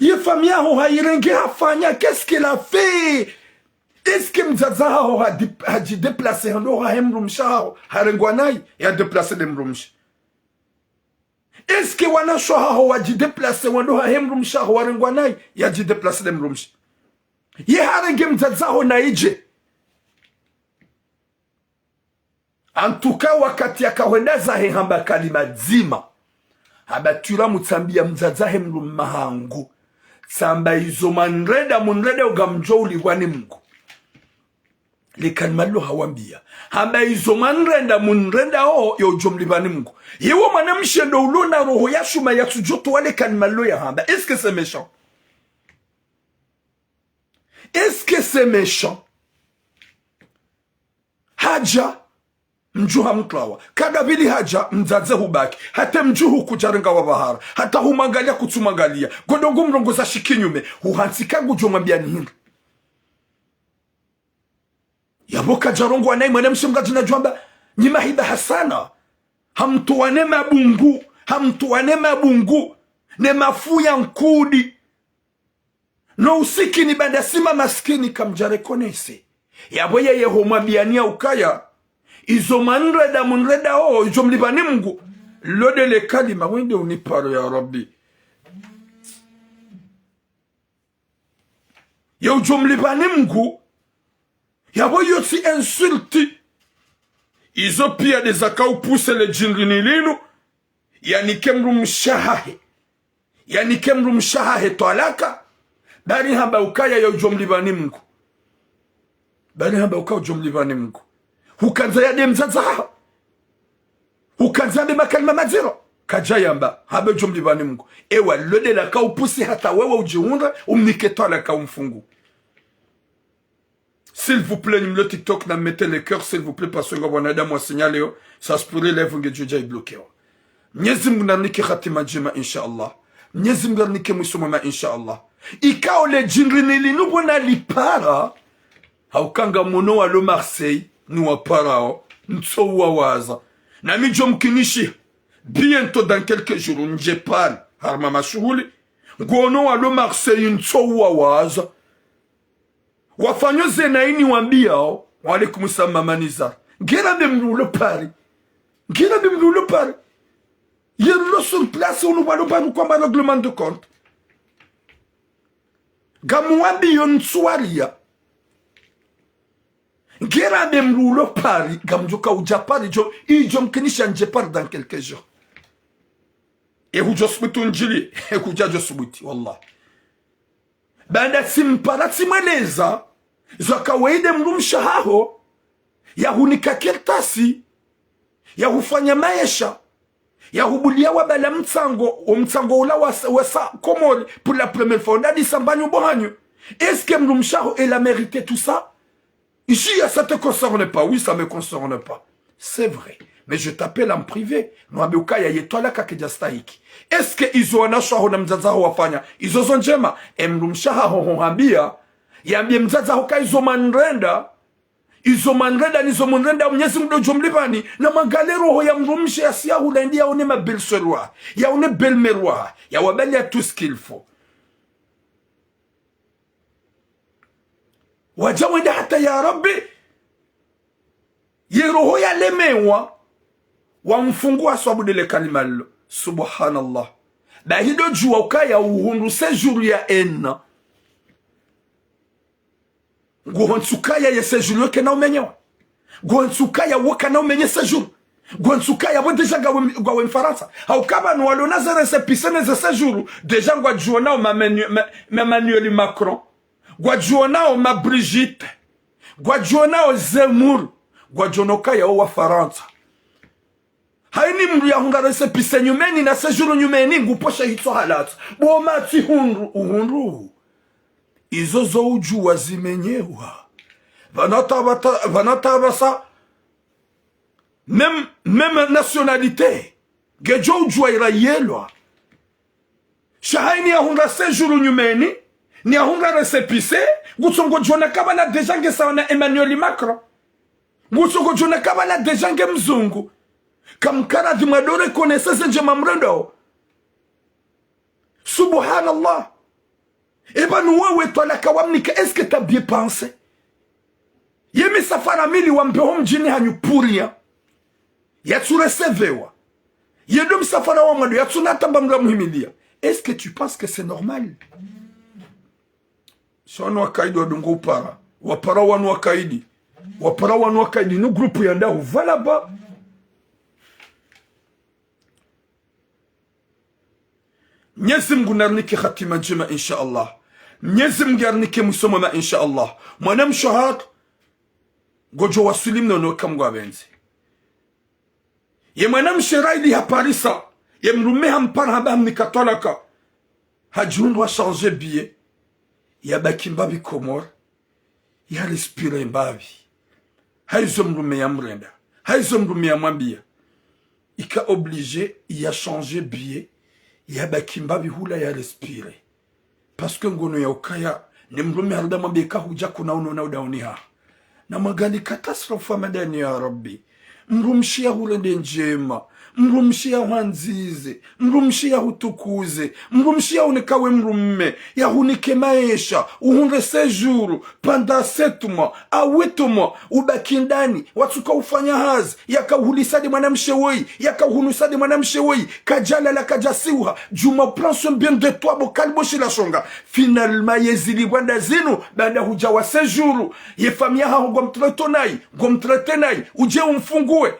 ye famia ho hairenge hafanya qu'est-ce qu'elle a fait est-ce que mzaza ho ha di déplacer hando ha mrumshe ho harengwanai ya déplacer de mrumshe est-ce que wana shoha ho wa di déplacer wando ha mrumshe ho harengwanai ya di déplacer de mrumshe ye harenge mzaza ho na ije antuka wakati akawenda zahe hamba kalima zima abatula mutsambia mzazahe mlumahangu tsamba izo manreda munreda ugamjo uligwani Mungu likanimalo hawambia hamba izo manreda munreda o yojomlibani Mungu yewo manamshendo ulona roho yashuma yatsujoto wale kanimalo ya hamba est-ce que c'est méchant? Est-ce que c'est méchant? Haja mjuha mklawa kadabili haja mzaze hubaki hata mjuhu kujarenga wa bahara hata humangalia kutumangalia godongo mrongoza shikinyume huhansika gujomambia nini yaboka jarongo anai mwana mshimgaji na jwamba nyima hiba hasana hamtuwane mabungu ne mafuya nkudi no usikini bandasima maskini kamjare konese yaboye yehomwabiania ukaya izo manreda munreda o jomlibani Mungu lode le kalima wende uniparo ya Rabbi yo jomlibani Mungu yabo yosi insulti izo pia de zakau pousse le jinrini linu yani kemru mshahahe toalaka bari hamba ukaya yo jomlibani Mungu bari hamba ukaya jomlibani Mungu hukanza yade mzaza hukanza de makalima maziro kajayamba habe jomlibani Mungu ewa lode la ka upusi hata wewe ujiunda umniketoa la ka umfungu. S'il vous plaît, le TikTok n'a mettez le cœur s'il vous plaît parce que wanada moi signaler ça se pourrait lève que Dieu est bloqué. Nyezim nganiki khatima jema inshallah. Nyezim nganiki musoma inshallah. Ikao le jinrini linu bona lipara haukanga mono wa lo Marseille nous parao ntsowa waza na mijom kinishi bientôt dans quelques jours njepal harma mashuhuli ngono wa lo Marseille ntsowa waza wafanyo zenaini wambiao wa alaikum salam maniza ngera bemlu le pari yerlo sur place on va le pas nous combat règlement de compte gamwambi yon swaria ngera bemlu le pari gamjoka ujapari jo ijom kinisha njepar dans quelques jours et hujosbutu njili e kuja josbuti wallah banda simpara simaleza zakawaide mrumshaho ya hunika kertasi ya hufanya maisha ya hubulia wabala mtsango ula wasa komori pour la première fois on a dit sambanyo bohanyo est-ce que mrumshaho elle a mérité tout ça? Ici ça te concerne pas. Oui, ça me concerne pas, c'est vrai, mais je t'appelle en privé mwambeuka ya yetola kakijastahiki. Est-ce que izo wanashaho na mzazaho wafanya izo zonjema emrumshaho hohambia yambie mzazaho ka izo manrenda nizo manrenda Mwenyezi Mungu jomlibani na magalero ho ya mrumshe ya siyahu la ndia one ma belle soirée ya one belle miroir ya wabali ya tout ce qu'il faut wajawenda hata ya Rabbi yeroho ya lemewa wamfungua sababu dele kalimalo subhanallah bahido juwa ukaya uhundu sejour ya enna guhonsukaya ya sejour yoke na umenyewa guhonsukaya woka na umenye sejour guhonsukaya wo deja gawe mfaransa haukaba nuwalo nazare se pisene ze sejour deja ngwa juwa nao Emmanuel Macron gwa juwa nao ma Brigitte gwa juwa nao Zemmour gwa juwa nao kaya wa Faransa haini mru ya hunga resepise nyumeni na sejuru nyumeni nguposha hito halatu bomati uhunru izo zo ujua zimenyewa vanatabasa même nationalité gejo ujua irayelwa shahaini ya hunga sejuru nyumeni ni ya hunga resepise ngutsongo jona kaba na dejange sawa na Emmanuel Macron ngutsongo jona kaba na dejange mzungu kamkara di madore connaissance nje mamrendo subhanallah eba nuwewe twala kawamnika est-ce que t'as bien pensé yemi safara mili wampeho mjini hanyupuria yaturesevewa yedom safara wa mwado yatunatamba mga muhimilia est-ce que tu penses que c'est normal shonu wakaidi wadungo upara wapara wanu wakaidi nu grupu ya ndahu valaba Mwenyezi Mungu narnike khatima njema insha Allah. Mwenyezi Mungu yarnike musomama insha Allah. Mwana mshahad gojo wasulim nono kamgwa benzi. Ye mwana mshiraili ha Parisa. Ye mrume hampara haba mnikatolaka. Hajun wa changer billet. Ya baki mbabi komor. Ya respire mbabi. Haizo mrume ya mrenda. Haizo mrume ya mwambia. Ika obligé ya changer billet. Ya bakimbabi hula ya respire parce que ngono ya ukaya ni mrume halda mambeka huja kuna uno na udauniha na magali katastrofa madani ya rabbi mrumshia hulende njema mrumshia wanzize mrumshia hutukuze mrumshia unikawe mrume ya hunike maisha uhunre sejuru panda 7 mois a 8 mois ubakindani watuka ufanya hazi yakauhulisadi mwanamshe wei yakauhunusadi mwanamshe wei kajala la kajasiuha juma prends soin bien de toi bokalboshi la shonga finalement yezili bwanda zinu baada huja wa sejuru ye famia ha gomtretonai uje umfungue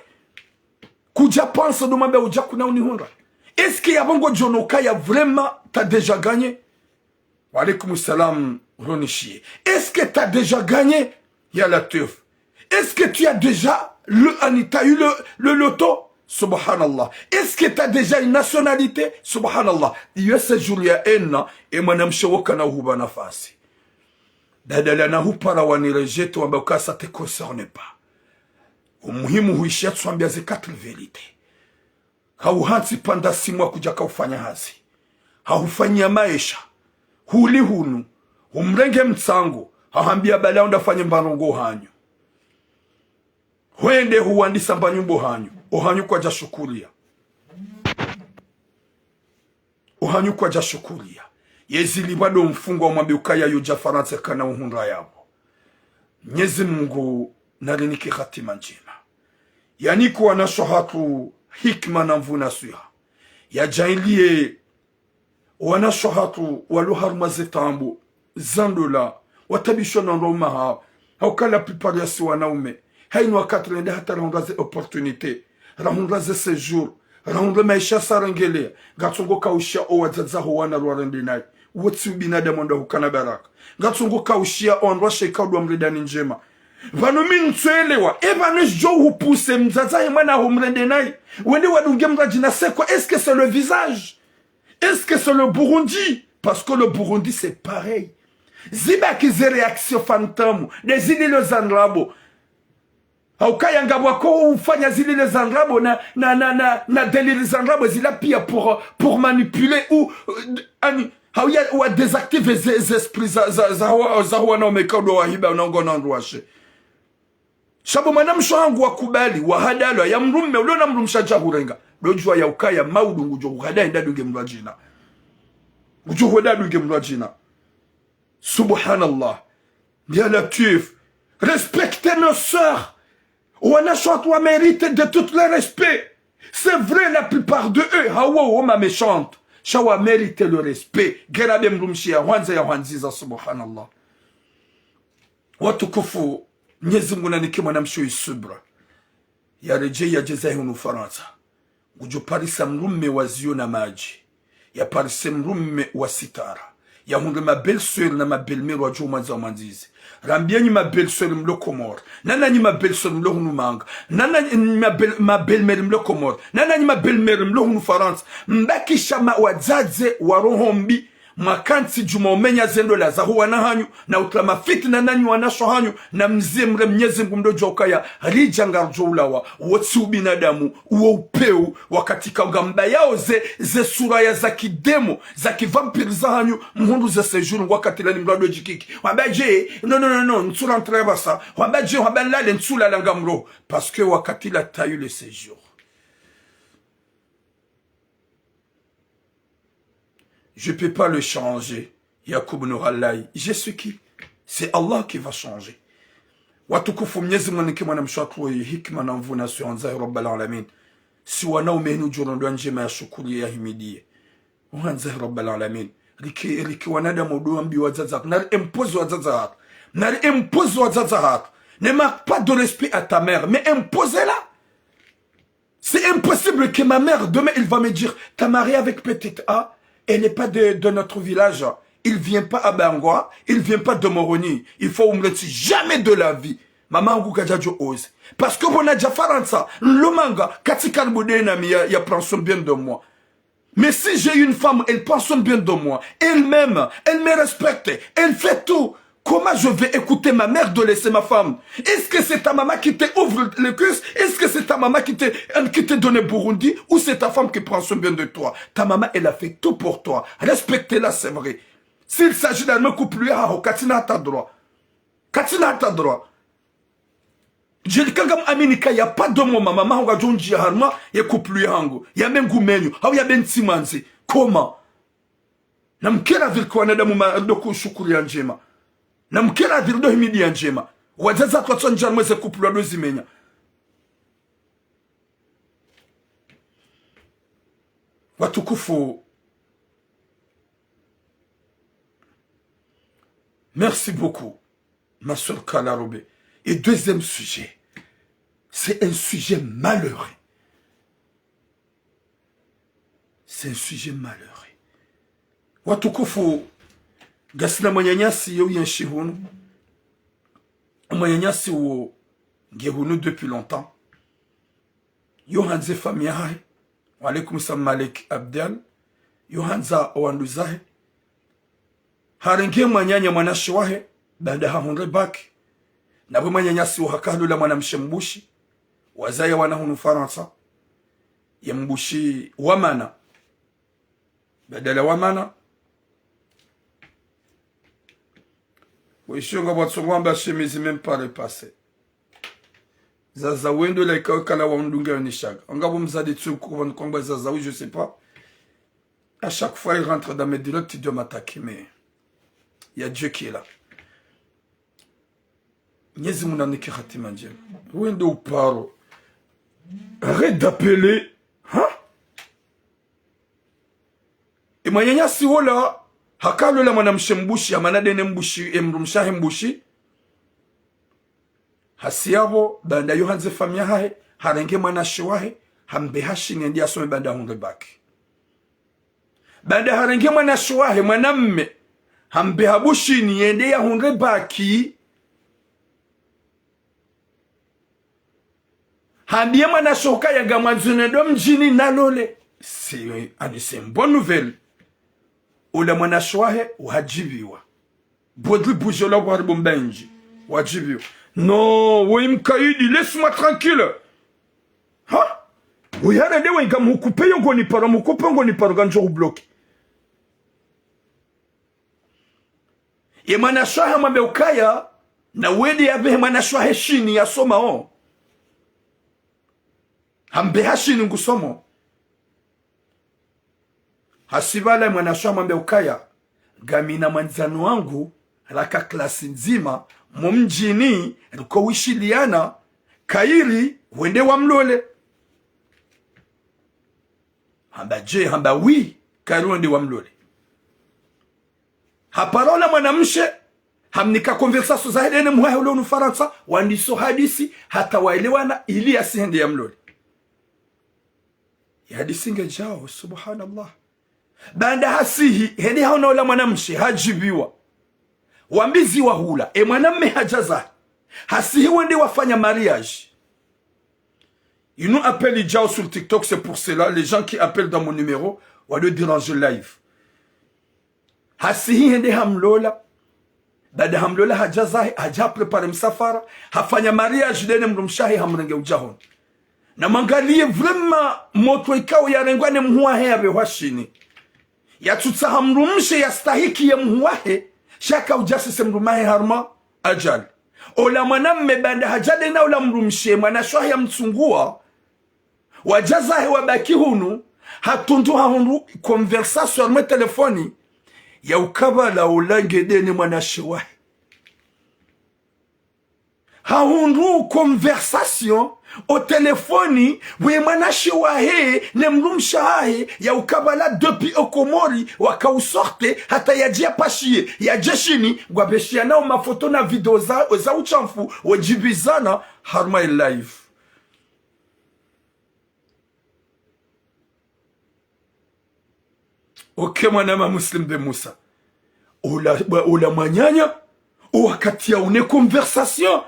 Kuja pense de mambe uja kuna unihunda. Est-ce qu'il y a bongo jonoka ya vraiment t'as déjà gagné? Wa alaykoum salam Ronishie. Est-ce que t'as déjà gagné? Ya Latif. Est-ce que tu as déjà t'as eu le loto? Subhanallah. Est-ce que t'as déjà une nationalité? Subhanallah. Il y a ce jour ya enna et manam shewoka na huba nafasi. Dadala na hupara wanirejete wambauka ça te concerne pas. Umuhimu huishia tuambia ze 4 verite. Hauhansi panda 6 mois kuja kaufanya hazi. Haufanyia maisha. Huli hunu. Umrenge mtsango. Hahambia bala undafanya mbarongo hanyu. Huende huandisa mbanyumbo hanyu. Ohanyu kwa jashukuria. Ohanyu kwa jashukuria. Yezili bado mfungo wa mwabiukaya yuja faransa kana uhunra yabo. Mwenyezi Mungu nariniki khatima njema. Yani kuwa na shohatu hikma na mvuna suya. Ya jailie wana shohatu waluharma zetambu zandola watabisho na roma hao. Hauka la plupart ya si wanaume. Hainu wakati rende hata rahundaze opportunité. Rahundaze séjour. Rahundaze maisha sarangelea. Gatsongo kaushia owa zadzaho wana ruwa rende nai. Wotsi ubinadamu onda hukana baraka. Gatsongo kaushia onwa shekaudu wa mredani njema. Vanomi ntuelewa evanush jo hupuse mzaza mwana humrende nai wende wadunge mrajina sekwa. Est-ce que c'est le visage? Est-ce que c'est le Burundi? Parce que le Burundi c'est pareil. Ziba kize réaction fantôme des îles le zanrabo haukaya ngabwako ufanya zili le zanrabo na délire zanrabo zila pia pour manipuler ou hauya wa désactive les esprits za wana omekado wa hiba unangona ndwashe. Shabu manamsho wangu wakubali wahadalo ya mrume uliona mrumsha jahurenga dojua ya ukaya maudu ngujo uhada inda dunge mrajina ngujo uhada dunge mrajina. Subhanallah. Bien Latif, respectez nos sœurs. Wanashot mérite de tout le respect. C'est vrai la plupart de eux hawa ma méchante shawa mérite le respect. Gerabe mrumshia wanza ya wanziza. Subhanallah. Watukufu Mwenyezi Mungu nanike mwanamsho isubra. Ya reje ya jezahi unu Faransa. Ngujo parisa mrume wazio na maji. Ya parisa mrume wa sitara. ya hunde ma belle-sœur na ma belle-mère wa juma za manzizi rambiani ma belle-sœur mlo Komor nana ni ma belle-sœur mlo hunu manga nana ma belle-mère mlo Komor nana ni ma belle-mère mlo hunu France mbakisha ma wazaze wa rohombi makansi juma umenya zendo la zahu wana hanyu na utlama fitna nanyu wanasho hanyu na mzimre mnyezi mdo jokaya rijanga rjoulawa wotsi binadamu uo upeu wakatika ugamba yao ze suraya za kidemo za kivampir za hanyu mhundu ze sejour wakati la nimrado jikiki wabaje non nsula ntreba sa wabaje wabalale nsula la ngamro parce que wakati la tayu le séjour. Je ne peux pas le changer. Yakoub Nouralai. Je suis qui? C'est Allah qui va changer. Watukufu mnyezi mwanike mwana mshakru hikma na mvuna suanzai Rabbal Alamin. Si wana umehinu jurondo njema ya shukuri ya himidie. Wanzai Rabbal Alamin. Riki wanada modu ambi wazazak. Nari impose wazazak. Nari impose wazazak. Ne marque pas de respect à ta mère. Mais imposez-la. C'est impossible que ma mère, demain, il va me dire, t'as marié avec petite A. Elle n'est pas de notre village. Il ne vient pas à Bangwa. Il ne vient pas de Moroni. Il faut me dire jamais de la vie. Maman Goukajajo ose. Parce que on a déjà fait ça. Le manga, Katikal Boudénami, il prend soin bien de moi. Mais si j'ai une femme, elle prend soin bien de moi. Elle m'aime. Elle me respecte. Elle fait tout. Comment je vais écouter ma mère de laisser ma femme? Est-ce que c'est ta maman qui t'ouvre le cuisse? Est-ce que c'est ta maman qui te donne Burundi? Ou c'est ta femme qui prend soin bien de toi? Ta maman, elle a fait tout pour toi. Respectez-la, c'est vrai. S'il s'agit d'un couple, Katina a ta droit. Katina a ta droit. Je dis quand Aminika, il n'y a pas de mon maman, on va dire harma, il y a couple hango. Il y a même goumenyo, il y a même simanzi. Comment? Namkela vilkwana da muma ndoko shukuri anjema. Na mkera virdo himidi ya njema. Wazaza kwa tsonja mweze kupulwa dozi menya. Watukufu. Merci beaucoup, ma soeur Kalarobe. Et deuxième sujet. C'est un sujet malheureux. C'est un sujet malheureux. Watukufu. Gasina mwanyanyasi yo yenshihunu. Mwanyanyasi wo ngehunu depuis longtemps. Yo hanze famia hai. Walaikum salam Malik Abdel. Yo hanza owanduzahe. Harenge mwanyanya mwanashiwahe. Bada hahunre baki. Nabwe mwanyanyasi wo hakalu la mwanamshe mbushi. Wazaya wanahunu Faransa. Ya mbushi wamana. Badala wamana. Oui, je suis en train chemise même pas repassé. Zaza wendo la kala wandunga nishag. Ongabo mzadi tsu kwa kwamba zaza oui, je sais pas. À chaque fois il rentre dans mes directs, il doit m'attaquer, mais il y a Dieu qui est là. Nyezi munaniki khatima njema. Wendo uparo. Arrête d'appeler. Hein? Et manyanya si wola hakalu la mwanamshe mbushi amanade ne mbushi emrumshahe mbushi hasiyabo banda yo hanze famia hahe harenge mwanashi wahe hambe hashi ngendi asome banda hunde baki banda harenge mwanashi wahe mwanamme hambe habushi niende ya hunde baki hambie mwanashi hukaya gamwanzune do mjini nalole. C'est une bonne nouvelle. Ola mwanashwahe wajibiwa. Bodri bujola waribu mbenji. Wajibiwa. Non, oui mkaidi, laisse-moi tranquille. Ha? Oui harade wa inga mhukupe yongo ni paro, mhukupe yongo ni paro ganjo ubloki. Ye mwanashwahe mwambe ukaya, na wedi ya behe mwanashwahe shini ya soma o. Hambe hashini ngusomo. Hasibala mwanashwa mwambe ukaya gamina mwanzano wangu raka klasi nzima mumjini ruko wishiliana kairi wende wa mlole hamba je hamba wi kairi wende wa mlole haparola mwanamshe hamnika konversasyo za hedene muhahe ule unufaransa wandiso hadisi hata waelewana ili asihende ya mlole ya hadisi ngejao subhanallah. banda hasihi hedi haona ula mwanamshe hajibiwa wambizi wa hula mwanamme hajaza hasihi wende wafanya mariage. Ils nous appellent Ijao sur TikTok, c'est pour cela les gens qui appellent dans mon numéro wa le déranger live. Hasihi hende hamlola bada hamlola hajaza haja prepare msafara hafanya mariage dene mrumshahi hamrenge ujahon na mangalie vraiment moto ikao ya rengwane mhuahe ya bewashini ya tutsa hamrumshe ya stahiki ya mhuahe shaka ujasi se mrumahe harma ajali ola mwanamme banda hajade na ola mrumshe mwanashwahi ya mtsungua wajazahe wabaki hunu hatundu hahundu conversation arme telefoni ya ukabala ulangedeni mwanashewahi hahundu conversation au telefoni we mwanashewahi ne mrumshahi ya ukabala depuis okomori wakausorte hata yajia pashie ya jeshini gwabeshia nao mafoto na video za uchamfu wajibizana harma live. Okay, mwanama Muslim de Musa ola manyanya wakati ya une conversation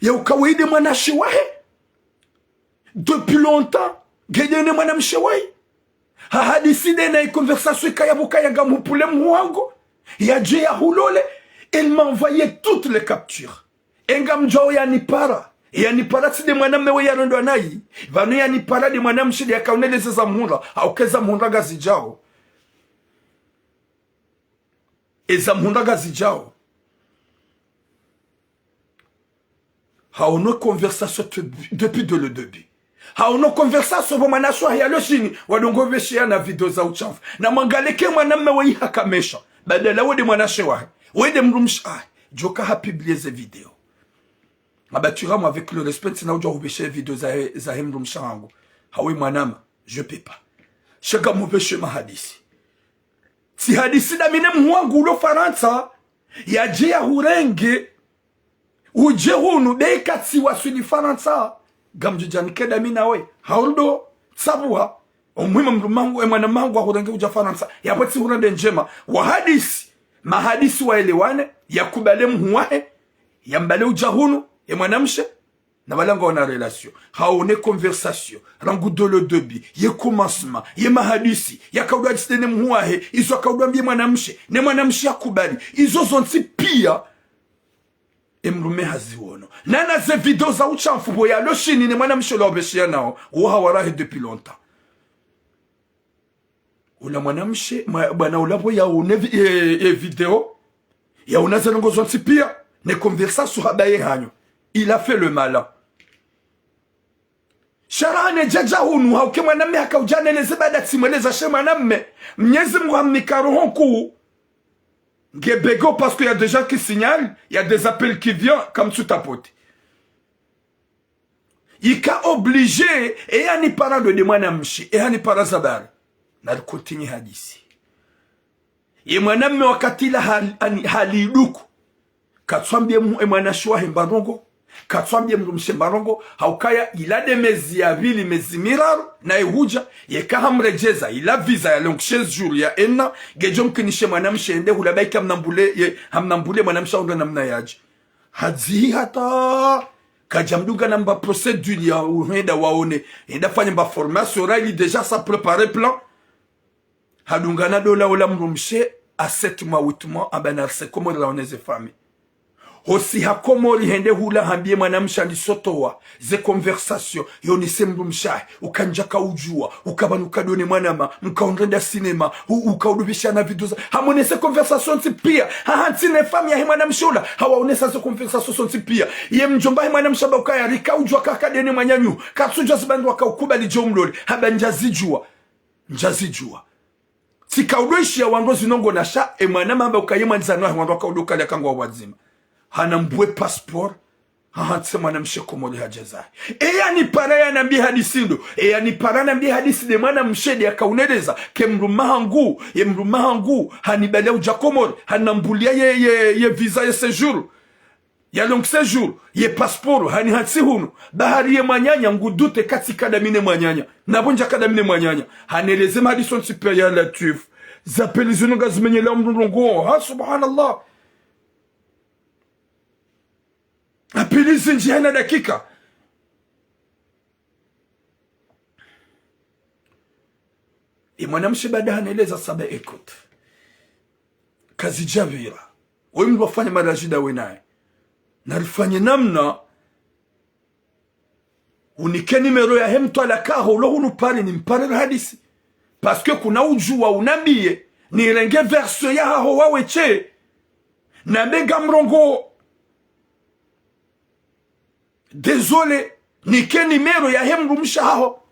ya ukawaide mwanashewahi depuis longtemps gedene mwanamshewahi hahadiside na conversation ikayabuka ya gamupule mwango ya je ya hulole. Elle m'a envoyé toutes les captures engam jao ya nipara side mwanamme we yarondo nayi vanu ya nipara de mwanamshidi ya kauneleze za muhunda aukeza muhunda gazi jao eza muhunda gazi jao haono conversation depuis de le début haono conversation bo manaswa ya loshini wadongo veshia na video za uchafu na mangaleke mwanamme we hakamesha badala wode mwanashewa wede mrumsha joka ha publier ces vidéos abaturamu avec le respect sina ujo ubeshe video za mrumsha wangu hawe mwanama je peux pas shaka mubeshe mahadisi si hadisi da mine mwangu ulo Faransa ya je ya hurenge uje hunu dekatsi wasuli Faransa gamjujani keda mina we hauldo sabwa omwima mrumangu mwana mangu wa hurenge uja Faransa ya pati hurende njema wa hadisi mahadisi waelewane ya kubale mhuwahe ya mbale uja hunu ya mwanamshe na balanga wana relation haone conversation rangu dolo dobi ye commencement ye mahadisi ya kaudwa disene mhuwahe izo kaudwa mbie mwanamshe ne mwanamshe ya kubali izo zonti pia emrume haziwono nana ze video za uchamfu boya loshini ne mwanamshe lo obeshia nao uha warahe depuis longtemps ula mwanamshe bwana ulabo ya une video ya unazengo zonti pia ne conversation habaye hanyo il a fait le malin sharane jaja hunu hauke mwanamme hakaujane leze bada timweleza she mwanamme mnyezi Mungu hamnikarohonku ngebego parce qu'il y a des gens qui signalent, il y a des appels qui viennent comme tout tapote. Il a obligé et yani para de mwanamshi et yani para zabari na continue hadisi ye mwanamme wakati la haliduku katswambie mwanashwa hembarongo katswambie mrumshe mbarongo haukaya ila de mezi ya vili mezi miraru na ehuja ye kahamrejeza ila visa ya long 16 jours ya enna gejom kinishe mwanamshe ende hulabaiki hamnambule mwanamshe ndo namna yaji hadzi hata kajamduga namba procedure ya uhenda waone enda fanya mba formation raili deja sa préparer plan hadungana dola ola mrumshe a 7 mois 8 mois abanarse komo la oneze famille Osi hakomori hende hula hambie mwanamsha lisotowa ze conversation yonise mrumsha ukanjaka ujua ukabanuka done mwanama mkaondrenda cinema ukaudubisha na video hamonese conversation si pia hahantine famia he mwanamshola hawaonesa ze conversation si pia ye mjomba he mwanamsha bakaya rika ujua kaka dene mwanyanyu katsuja zibandu wakaukubali jomloli haba njazijua sikaudoishi ya wangozi nongo na sha mwanama haba ukayema nzanwa wangozi wakaudoka liakangwa wazima hanambwe passport hahatse mwanamshe komoli hajazai yani para ya nambi hadisindo yani para nambi hadisi de mwanamshe ya kauneleza ke mrumahangu hanibale uja komori hanambulia ye visa ye séjour ya long séjour ye passeport hani hatsi hunu bahari ye mwanyanya ngudute kati kadamine mwanyanya nabonja kadamine mwanyanya haneleze madison supérieur la tuf zapeli zununga zimenye la mrungo ha subhanallah apeli zinji hana dakika mwanamshi baada anaeleza saba écoute kazi javira wewe mtu wafanye marajida we naye narifanye namna unike nimero ya hemto alakaho lo hunu pari ni mpare hadisi parce que kuna ujua unambie ni renge verso ya haho waweche na bega mrongo désolé nike nimero ya hemrumsha haho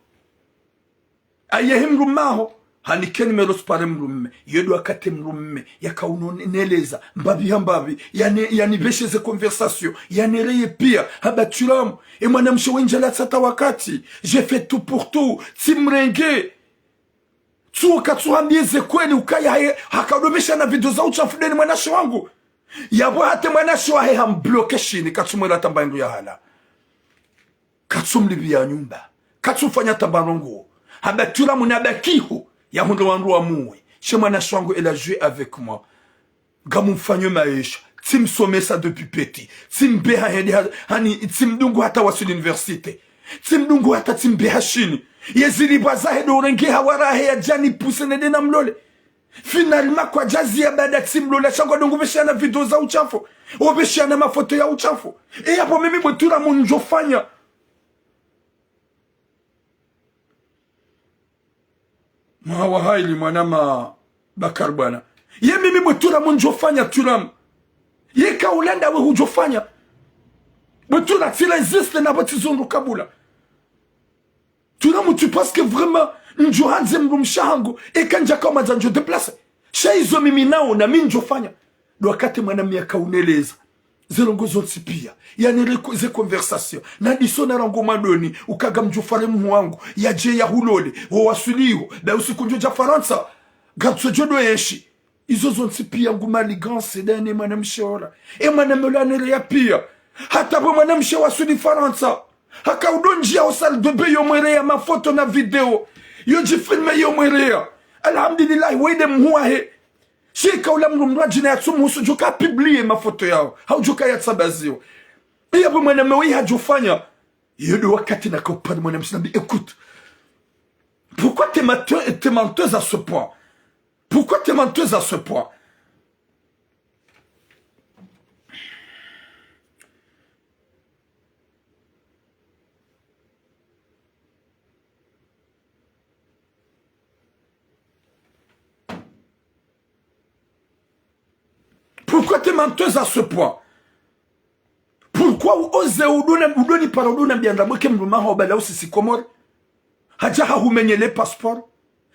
aye hemrumaho hanike nimero spare mrumme yedu akate mrumme yakaunoneleza mbabi yani besheze conversation yanereye pia habatulamu mwanamshe wenjala tsata wakati j'ai fait tout pour tout timrenge tsuka tsuambieze kweli ukaya hakadomesha na video za uchafudeni mwanashi wangu yabo hate mwanashi wahe hambloke shini katsumwela tambangu ya hala katsumlibi ya nyumba katsufanya tambanongo habatulamu nabakihu ya hundo wandu wa muwe chez mwanashi wangu elle a joué avec moi gamumfanyo maisha timsomesa depuis petit timbeha hani timdungu hata wasu universite timdungu hata timbeha shini yezili bazahe do renge hawarahe ya jani puse nede na mlole finalement kwa jazi ya bada timlola chango dongu beshana video za uchafu obeshana mafoto ya uchafu hapo mimi mwetura munjofanya mwawa haili mwanama Bakar bwana ye mimi mwetura munjofanya tulam ye kaulanda we hujofanya mwetura tila existe na batizundu kabula tulam tu penses que vraiment njohanze mrumshango ekanja kama zanjo deplace shaizo mimi nao na mimi njofanya do wakati mwana miaka uneleza zelongozo tsipia yani ze conversation na disona rango madoni ukaga mjofare mwangu yaje ya hulole wo wasuliho ba usikunjo ja Faransa gatso jodo yeshi izo zonsi pia ngumaligance dane mwanamshora mwanamolane ya pia hata bo mwanamshe wasuli Faransa haka udonjia o salle de bain yo mwere ya mafoto na video yo jifilme yo mwere alhamdulillah wede mhuahe shika ula mrumraji na yatsumu husu joka publie mafoto yao hau joka yatsabazio iya bu mwana mewe hajufanya yodo wakati na kaupani mwana msinabi écoute pourquoi t'es menteuse à ce point pourquoi t'es menteuse à ce point pourquoi t'es menteuse à ce point pourquoi ose udoni para udona bianda mweke mruma ho bala usisi komori haja humenyele passeport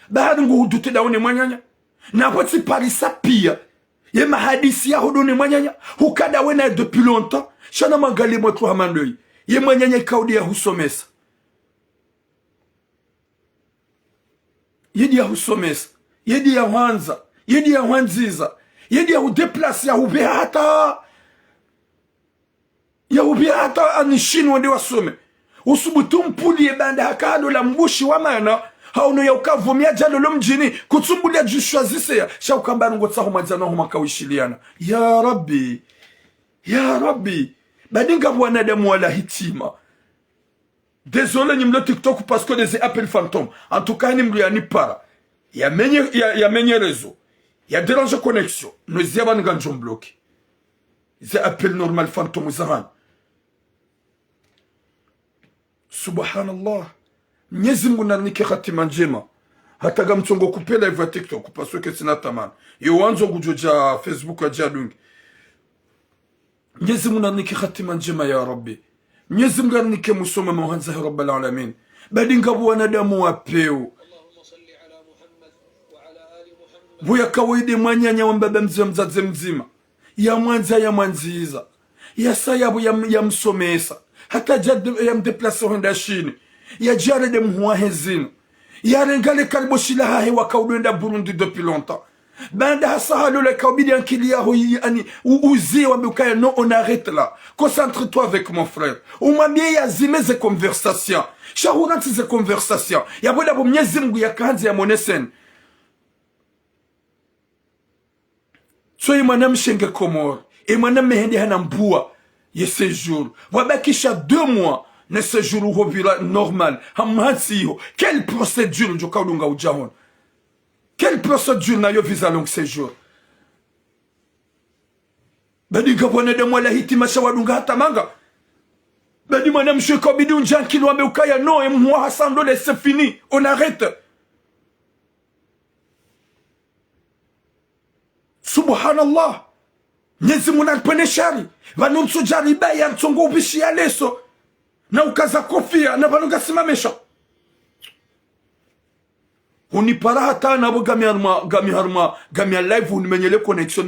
baada ngo udute daone mwanyanya na poti parisa pia ye mahadisi ya udoni mwanyanya hukada wena depuis longtemps shana mangali mwetu hamandoi ye mwanyanya kaudi ya husomesa yedi ya husomesa yedi ya wanza yedi ya wanziza yedi ya udeplace ya ubeha hata anishini wende wasome usubutu mpuli ebanda hakado la mbushi wa mana hauno ya ukavumia jalo lo mjini kutumbuli ya jushwazise ya shaukambanu ngotsaho majana huma kawishiliana ya rabbi badinga wanadamu wala hitima désolé nimlo TikTok parce que des appels fantômes en tout cas nimlo ya nipara ya menye réseau ya dérange connexion nous y avons un bloqué c'est appel normal fantôme zahan subhanallah Mwenyezi Mungu nanike khatima njema hata kama mtongo kupela hivyo TikTok parce que sina tamani yo wanzo kujoja Facebook ya jadungi Mwenyezi Mungu nanike khatima njema ya Rabbi Mwenyezi Mungu nanike musome mwanza rabbil alamin badinga wanadamu wapeo buya kawaide mwanyanya wa mbaba mzaze mzima ya mwanza ya mwanziza ya sayabu ya msomesa hata jad ya mdeplace honda shini ya jarede mhuahezino ya rengale kalboshila hahe wakaudenda Burundi depuis longtemps Banda hasahalo le kabidi ankilia hoi ani uzi wa mbukaya non on arrête là. Concentre-toi avec mon frère. Umwambie yazime ze conversation. Shahuranti ze conversation. Ya boda bo Mwenyezi Mungu yakanze ya monesen. So mwanam shenge Komor. Et mwanam mehende hana mbua ye séjour. Wabakisha 2 mois ne séjour au vila normal. Hamansi yo. Quelle procédure njoka ulunga ujahon? Quelle procédure n'a yo visa long séjour? Badi gabone de moi la hitima shawadunga hatamanga. Badi mwanam sheko bidi unjan kilwa me ukaya non et moi Hassan Dole c'est fini. On arrête. Subhanallah. Nyezi munalpene shari. Vanumsu jariba ya mtongo ubishi ya leso. Na ukaza kofia na vanuga simamesha. Unipara hata na bo gami live menyele connexion.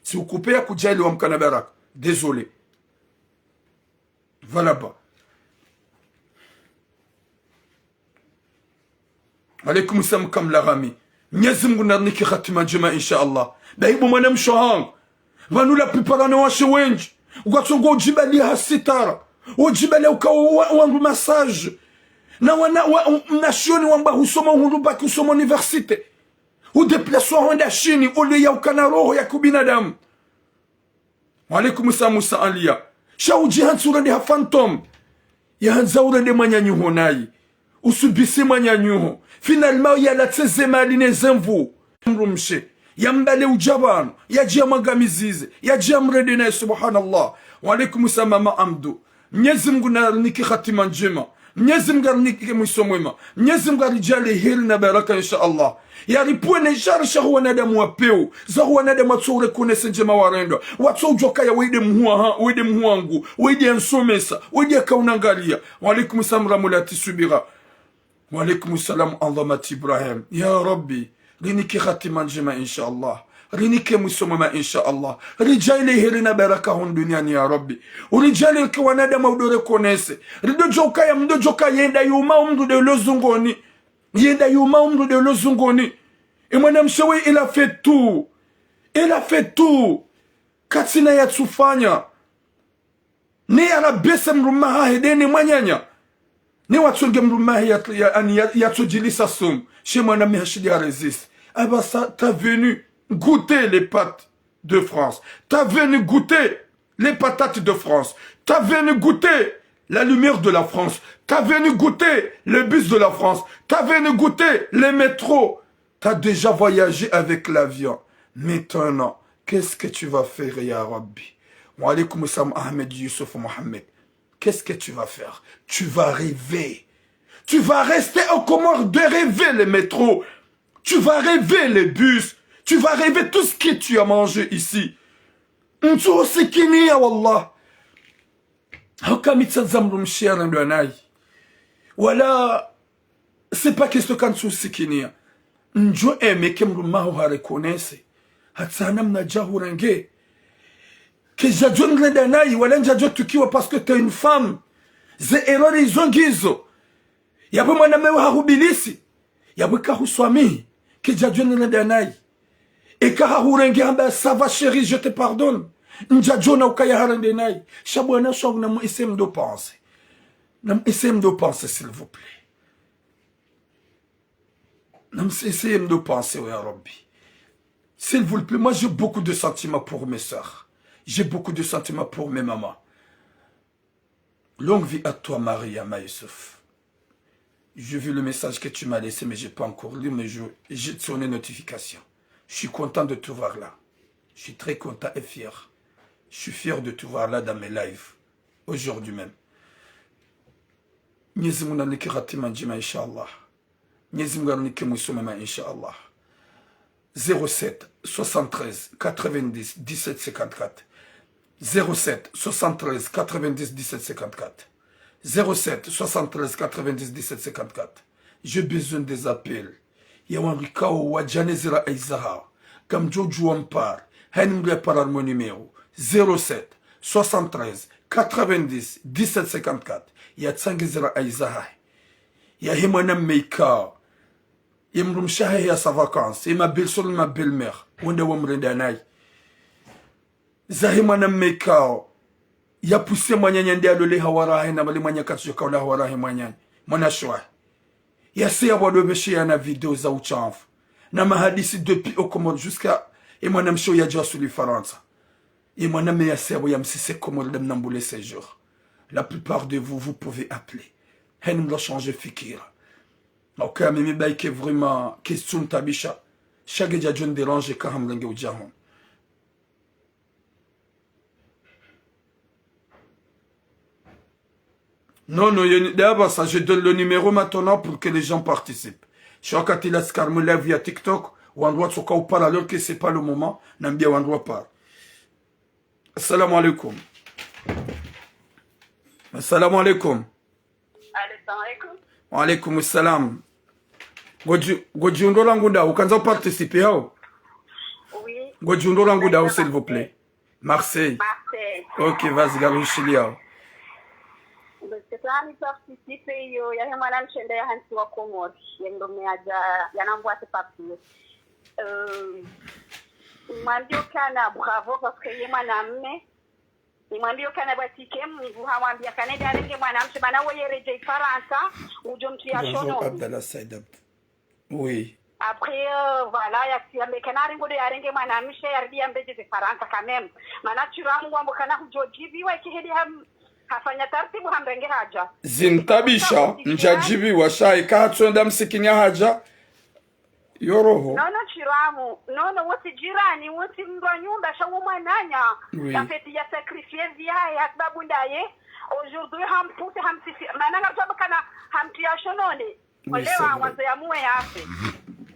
Si vous coupez à Koudjaïli ou Amkanabarak, désolé. Voilà bas. Alaykoum salam kam larami. Nyazim gunarni ki khatima jema inshallah. Dahibu manam shohang. Vanu la plupart ne washe wenj. Ugatsongo jibali hasitara. O jibali wangu massage. Na nashoni wamba husoma hunduba kusoma universite. U deplaso honda chini ole ya ukana roho ya kubinadamu. Walaikum salam Musa Alia. Shauji hansura de ha phantom. Ya hanzaura de manyanyuho nayi. Usubisi manyanyuho. Finalement ya la tsezema aline zemvu. Mrumshe. Ya mbale ujabano. Ya jia magamizize. Ya jia mredina subhanallah. Walaikum salam mama amdu. Mnyezi Mungu na niki khatima njema. Mwenyezi Mungu arinike mwisho mwema. Mwenyezi Mungu arijali heri na baraka inshallah. Yaripwene sharisha wanadamu wapeo. Za wanadamu watu rekonese njema warendo. Watu ujoka ya wede mhuangu. Wede nsomesa. Wede kaunangalia. Walaikum salam ramulati subira. Walaikum salam Allahumati Ibrahim. Ya Rabbi. Rinike khatima njema inshallah. Rinike mwisomema inshallah. Rijali hirina baraka hon duniani ya Rabbi. Urijali kwa wanadamu udore konese. Rido joka ya mdo joka yenda yuma umdu de lozungoni. Yenda yuma umdu de lozungoni. Et mwanam shewe il a fait tout. Il a fait tout. Katina ya tsufanya. Ni arabese mrumaha hedeni mwanyanya. Ni watsunge mrumaha ya tsujilisa sum. Chez mwanam hashidi ya resiste. Ah bah ça, t'as venu goûter les pâtes de France. T'as venu goûter les patates de France. T'as venu goûter la lumière de la France. T'as venu goûter le bus de la France. T'as venu goûter les métros. T'as déjà voyagé avec l'avion. Maintenant, qu'est-ce que tu vas faire, ya Rabbi? Wa alaykoum salam Ahmed Youssouf Mohamed. Qu'est-ce que tu vas faire? Tu vas rêver. Tu vas rester au Comores de rêver les métros. Tu vas rêver les bus. Tu vas rêver tout ce que tu as mangé ici. Ntu sikini ya wallah. Haukamitsa zamru mshiara ndo anai. Wala c'est pas question kan tu sikini. Njo eme kemru maho harekonese. Hatsana mnajahu renge. Que jajon redanai wala njajo tukiwa parce que t'es une femme. Ze errori zongizo. Yapo mwanamewa harubilisi. Yapo kahuswami. Que jajon redanai. Et quand ça va chérie, je te pardonne. Njajona ukaya harendenai. Shabwana shog na essayem de penser. Nam essayem de penser s'il vous plaît. Nam essayem de penser ya Rabbi. S'il vous plaît, moi j'ai beaucoup de sentiments pour mes sœurs. J'ai beaucoup de sentiments pour mes mamans. Longue vie à toi Maria Maïsouf. J'ai vu le message que tu m'as laissé mais j'ai pas encore lu mais j'ai sonné notification. Je suis content de te voir là. Je suis très content et fier. Je suis fier de te voir là dans mes lives. Aujourd'hui même. Nyezimuna niki ratima njima inshallah. Nyezimuna niki musumema inshallah. 07 73 90 17 54. 07 73 90 17 54. 07 73 90 17 54. J'ai besoin des appels. Yawanrikao wajanezira aizaha. Comme Jojo Ampar. Henry par mon numéro. 07 73 90 17 54. Yatsangezira aizaha. Yahimana meika. yemrumshahe ya sa vacances et ma belle-sœur ma belle-mère wende wamrenda naye zahi mwanamme kao ya pousse mwanyanya ndi alole hawarahe na bali mwanya katsuka wala hawarahe mwanyanya mwana shwa ya se ya wadobeshe ya na video za uchafu na mahadisi depuis au Comore jusqu'à et mwanam show ya jwa suli Faransa et mwanam ya se ya msise Comore dem nambule séjour. La plupart de vous, vous pouvez appeler. Hen mlo changer fikira. Ok, mimi baike vraiment question tabisha. Chaque dia John dérange ka hamlenge ujahon. Non, d'abord ça, je donne le numéro maintenant pour que les gens participent. Je crois qu'il a scarmé via TikTok ou endroit de ou parle alors que c'est pas le moment. N'ambia ou endroit parle. Assalamu alaikum. Assalamu alaikum. Wa alaikum assalam. Gojiundo langu dao, ukanza participer hao? Oui. Gojiundo langu dao, s'il vous plaît. Marseille. Marseille. Ok, vas-y, garushili hao. Mimi participe hiyo ya mwana mshende ya hansi wa Comore yendo meaja yanambwate papier. Mwandio kana bravo parce que yeye mwanamme nimwambie kana batike Mungu hamwambia kanenda alenge mwanamke bana wewe reje Faransa ujo mtia shono. Bonjour Abdallah Saïd. Oui. Après voilà ya siambe kana ringo de arenge mwanamke yardia mbeje Faransa quand même. Mana turamu wambo kana hujojibi wa kihedi hafanya taratibu hambenge haja. Zintabisha njajibi wa shai kahatsonda msikinya haja. Yoroho. No chiramu. No wote jirani, wote mba nyumba shawo mwananya. Oui. En fait, il y a sacrifié via ya sababu ndaye. Aujourd'hui hampute hamsisi. Mananga sababu kana hamtia shonone. Olewa wanzo ya muwe yafe.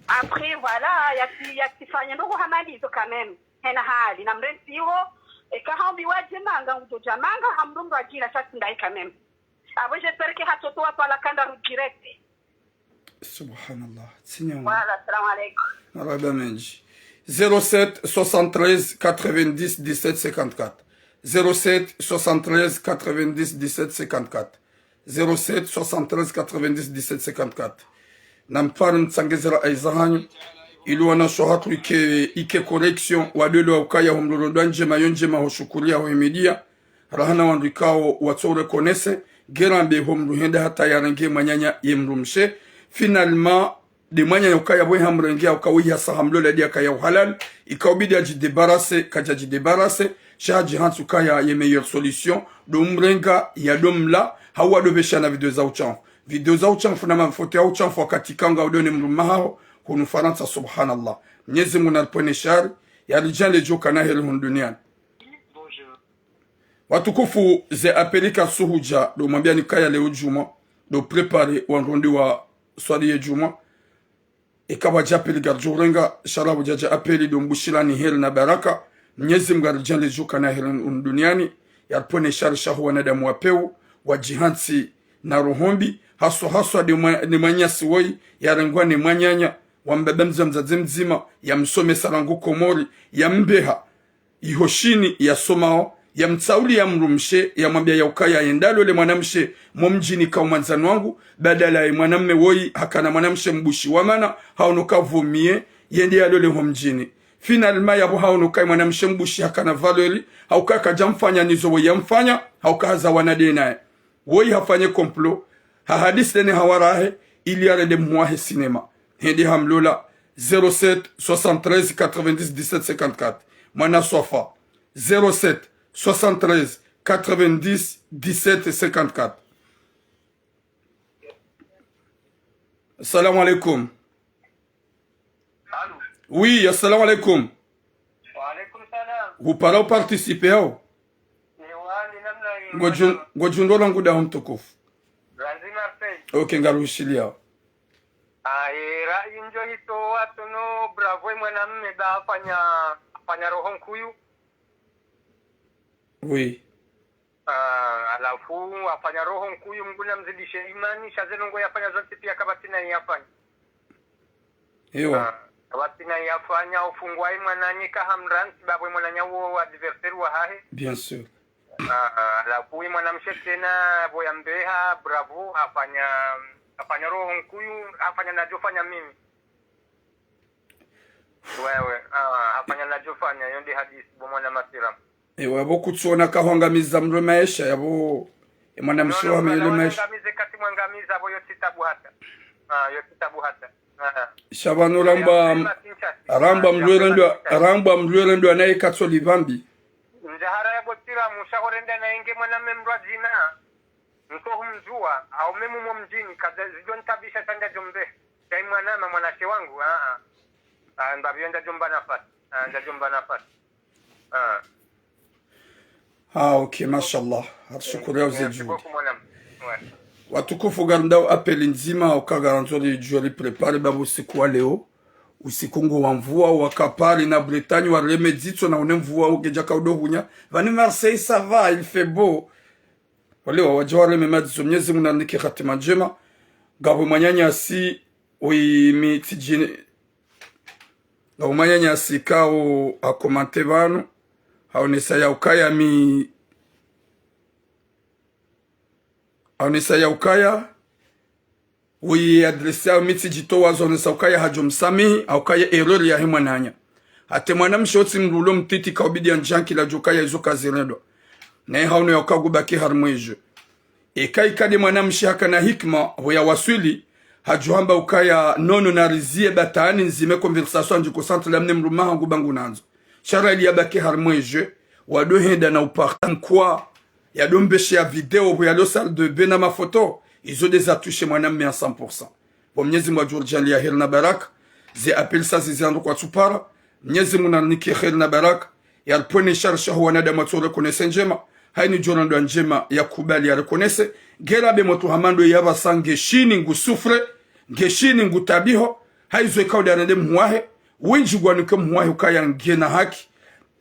Après voilà, ya kifanya ndugu hamalizo quand même. Hena hali na mrenti hiyo eka hambi waje manga utoja manga hamdungu ajina sasa ndai quand même. Abo j'espère que hatoto wa pala kanda direct. Subhanallah. Signor. Voilà, salam alaikum. Marhaba menji. 07 73 90 17 54. 07 73 90 17 54. 07 73 90 17 54. Nampara ntsangezera aizahanyu ilu wana shohatu ike correction wadelo wa ukaya humlolondo njema yonjema hoshukuria hoimidia rahana wandikao watsore konese gerambe homruhenda hata yarenge manyanya yemrumshe finalement de mwanya ukaya bwe hamrenge ukawi hasa hamlola dia kaya halal ikawbidi ajidebarase kajajidebarase shaji hantu kaya ye meilleure solution do mrenga ya domla hawa do beshana video za uchanfu na mafoto ya uchanfu wakati kanga udone mrumahao hunu Faransa subhanallah Mwenyezi Mungu anapone shari ya rijale joka na heli duniani. Watukufu ze apelika suhuja do mwambia nikaya leo juma do prepare wanrondi wa swali ya juma ikawa japeli garjurenga shala wajaja apeli do mbushila ni heli na baraka Mwenyezi Mungu rijale joka na heli duniani ya pone shari shahu wanadamu wapeu wajihansi na rohombi haswa de manyasi woi ya rengwa ni manyanya wambebemza mzazi mzima ya msome sarangu Komori ya mbeha ihoshini ya somao ya mtsauli ya mrumshe ya mwambia ya ukaya yendalo le mwanamshe momjini ka umanzani wangu badala ya mwanamme woi hakana mwanamshe mbushi wamana haunuka vumie yendi ya lole homjini finalma ya bu haunuka mwanamshe mbushi hakana valeri hauka kajamfanya nizo woi yamfanya hauka haza wanade nae woi hafanye komplo hahadis dene hawarahe ili ya rede mwahe sinema Hindi hamlola 07 73 90 17 54. Mwana sofa 07 73 90 17 54. Assalamu alaikum. Allô? Oui, assalamu alaikum. Wa alaikum salam. Vous parlez participer au? Gojundo langu da mtukufu. Lazima Marseille. Okay, ngarushiliao. Rai njo hito watu no bravo mwanamme da afanya roho nkuyu. Oui. Alafu afanya roho nkuyu mguna mzidishe imani shazenongo yafanya zote pia kabatina yafanya. Ewa. Kabatina yafanya ufungwai mwananyika hamransi babwe mwananya wo adversaire wa hahe. Bien sûr. Alafu mwanamshe tena boya mbeha bravo afanya roho nkuyu afanya najofanya mimi wewe hafanya najofanya yondi hadisi bomwana masira ewa bokutsona kahwangamiza mro maisha yabo mwana mshoha mele maisha ngamize kati mwangamiza abo yotitabu hata yotitabu hata shabano ramba mlwele ndo anaye katsoli vambi njahara ya botira mushahorenda na inge mwana memrwa jina nko humjua au memu mwa mjini kaza zijon tabisha tanda jombe kai mwana mwanashe wangu ndabiyonda jomba nafasi ndajomba nafasi okay mashallah shukuru ya juhudi watukufu garndao apeli nzima ukagaranzoli joli prepare babu usiku wa leo usiku ngo wa mvua wakapari na Bretagne wa remedito na une mvua ugeja kaudohunya vani Marseille ça va il fait beau wale wajaware memadizo Mwenyezi Mungu anike khatima njema gabo manyanya si oimi tijine gabo manyanya si kao akomante bano haonesa ya ukaya mi haonesa ya ukaya wi adresi au miti jito wazone saukaya hajomsamihi au kaya error ya himwa nanya hate mwana mshotsi mrulo mtiti kaubidi anjanki la jokaya izo kaziredo na hauno ya ukagubaki harmwejo kai kadi mwana mshihaka na hikma hoya waswili hajuhamba ukaya nono na rizie batani nzime conversation njiko centre la mne mrumaha ngubangu nanzo shara ili yabaki harmwejo wadohenda na upartan kwa ya dombeshe ya video hoya lo salle de bena ma photo izo des atouche mwanam à 100%. Kwa Mwenyezi Mungu ajurjali ya heri na baraka. Ze apel sa ziziando kwa tupara. Mwenyezi Mungu anike heri na baraka. Ya pone sharsha huwa nadama tu rekonese njema. Haini jorando njema ya kubali ya rekonese. Gera be motu hamando ya basange shini ngu sufre. Ngeshini ngu tabiho. Haizo ikauda nade mhuahe. Wenji gwanuke mhuahe ukaya ngena haki.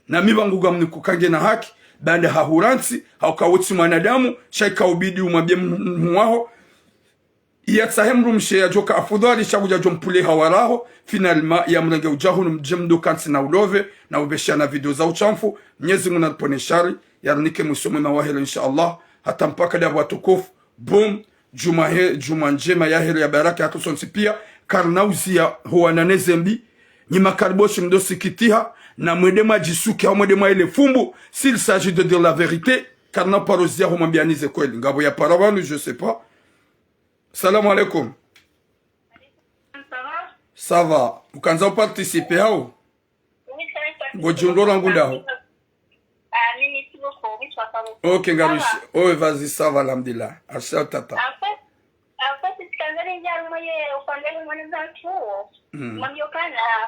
Na mibangu gamniku kangena haki. Bande hahuransi, haukawuti mwanadamu, shaika ubidi umabie mwaho. Iyatsahem rumshe ya joka afudhali shakuja jompule hawaraho. Finalma ya mrenge ujahu mjemdo kansi na ulove na ubeshia na video za uchamfu. Mwenyezi Mungu anapone shari. Yarnike musome mawahelo insha Allah. Hata mpaka dabu watukufu. Boom. Juma njema ya heri ya baraka ya tusonsi pia. Karnauzia huwa nanezembi. Nyima kariboshi mdo sikitiha. Na mwedema jisuke au mwedema ile fumbu s'il s'agit de dire la vérité car na parozia humambianize kweli ngabo ya paravanu je sais pas. Salam alaikum. Ça va ukanza participer hao ngojondora ngunda hao OK ngarushi oh vas-y ça va alhamdulillah asha tata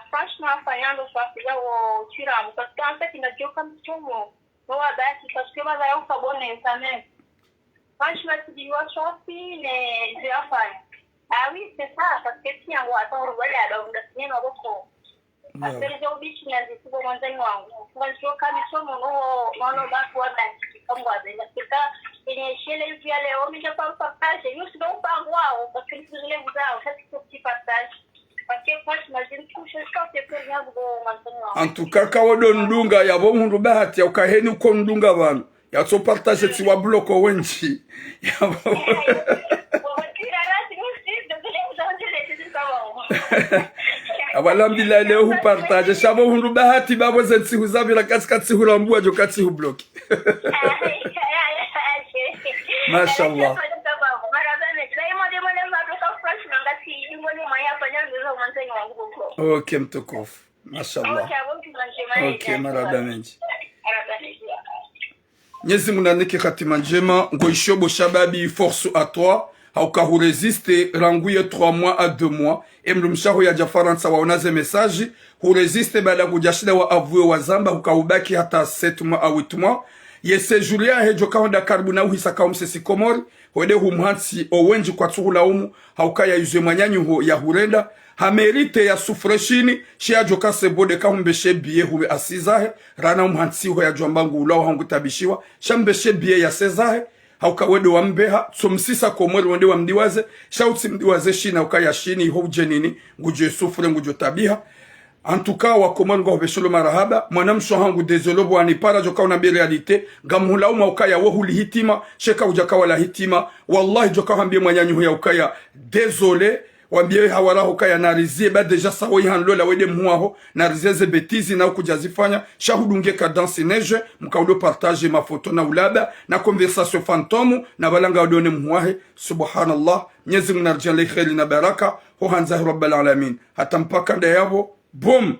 franchement falhando fazer o tiramos parce qu'en fait il a dit comme tout bon parce que va eu sabonete também franchement tu dis o shopping ne já faz oui c'est ça parce que tinha o ator olhado onde tinha no boco aquele eu bicho né de tudo manzanho wangu mas eu kama somo no ba kwa dance kama wazenda kika ele shele via leo mija pa partage eu se não pago parce que eles levam já que partage. En tout cas kawodo ndunga ya bo mundu bahati ya ukaheni uko ndunga bana ya so partage ti wa bloko wenchi ya bo abalambila leo hu partage shabo mundu bahati babo zetsi huzabira katikati hulambua jo kati hu bloki mashallah. OK mtukufu mashallah. OK maraba menji Mwenyezi Mungu anike khatima njema ngoishobo shababi force à toi hauka resiste ranguye 3 mois à 2 mois emrumshaho ya jafaransa waonaze message hu resiste baada kujashida wa avue wa zamba hukaubaki hata 7 mois à 8 mois yese Julia hejo kaonda karbuna uhisaka umsesi komori hode humhansi owenji kwa tuhula umu haukaya yuzwe manyanyu ya hurenda hamerite ya sufreshini shia joka sebode kahumbeshe biye huwe asizahe rana umhansi ho ya jwambangu ulao hangu tabishiwa shambeshe biye ya sezahe hauka wede wa mbeha somsisa komori wende wa mdiwaze shauti mdiwaze shina ukaya shini ho ujenini nguje sufre ngujo tabiha antuka wa komori ngo besholo marahaba mwanamsho hangu dezolobo anipara joka unabi realite gamhula uma ukaya wohuli hitima sheka ujaka wala hitima wallahi joka hambie mwanyanyu ya ukaya désolé wambie hawaraho kaya narizie ba deja sawo ihanlo la wede muaho narizie ze betizi na kujazifanya shahudunge ka danse neige mkaudo partage ma photo na ulaba na conversation fantomu na balanga wadone muahe subhanallah nyezi mnarjan le khali na baraka ho hanza rabbil alamin hata mpaka nda yabo boom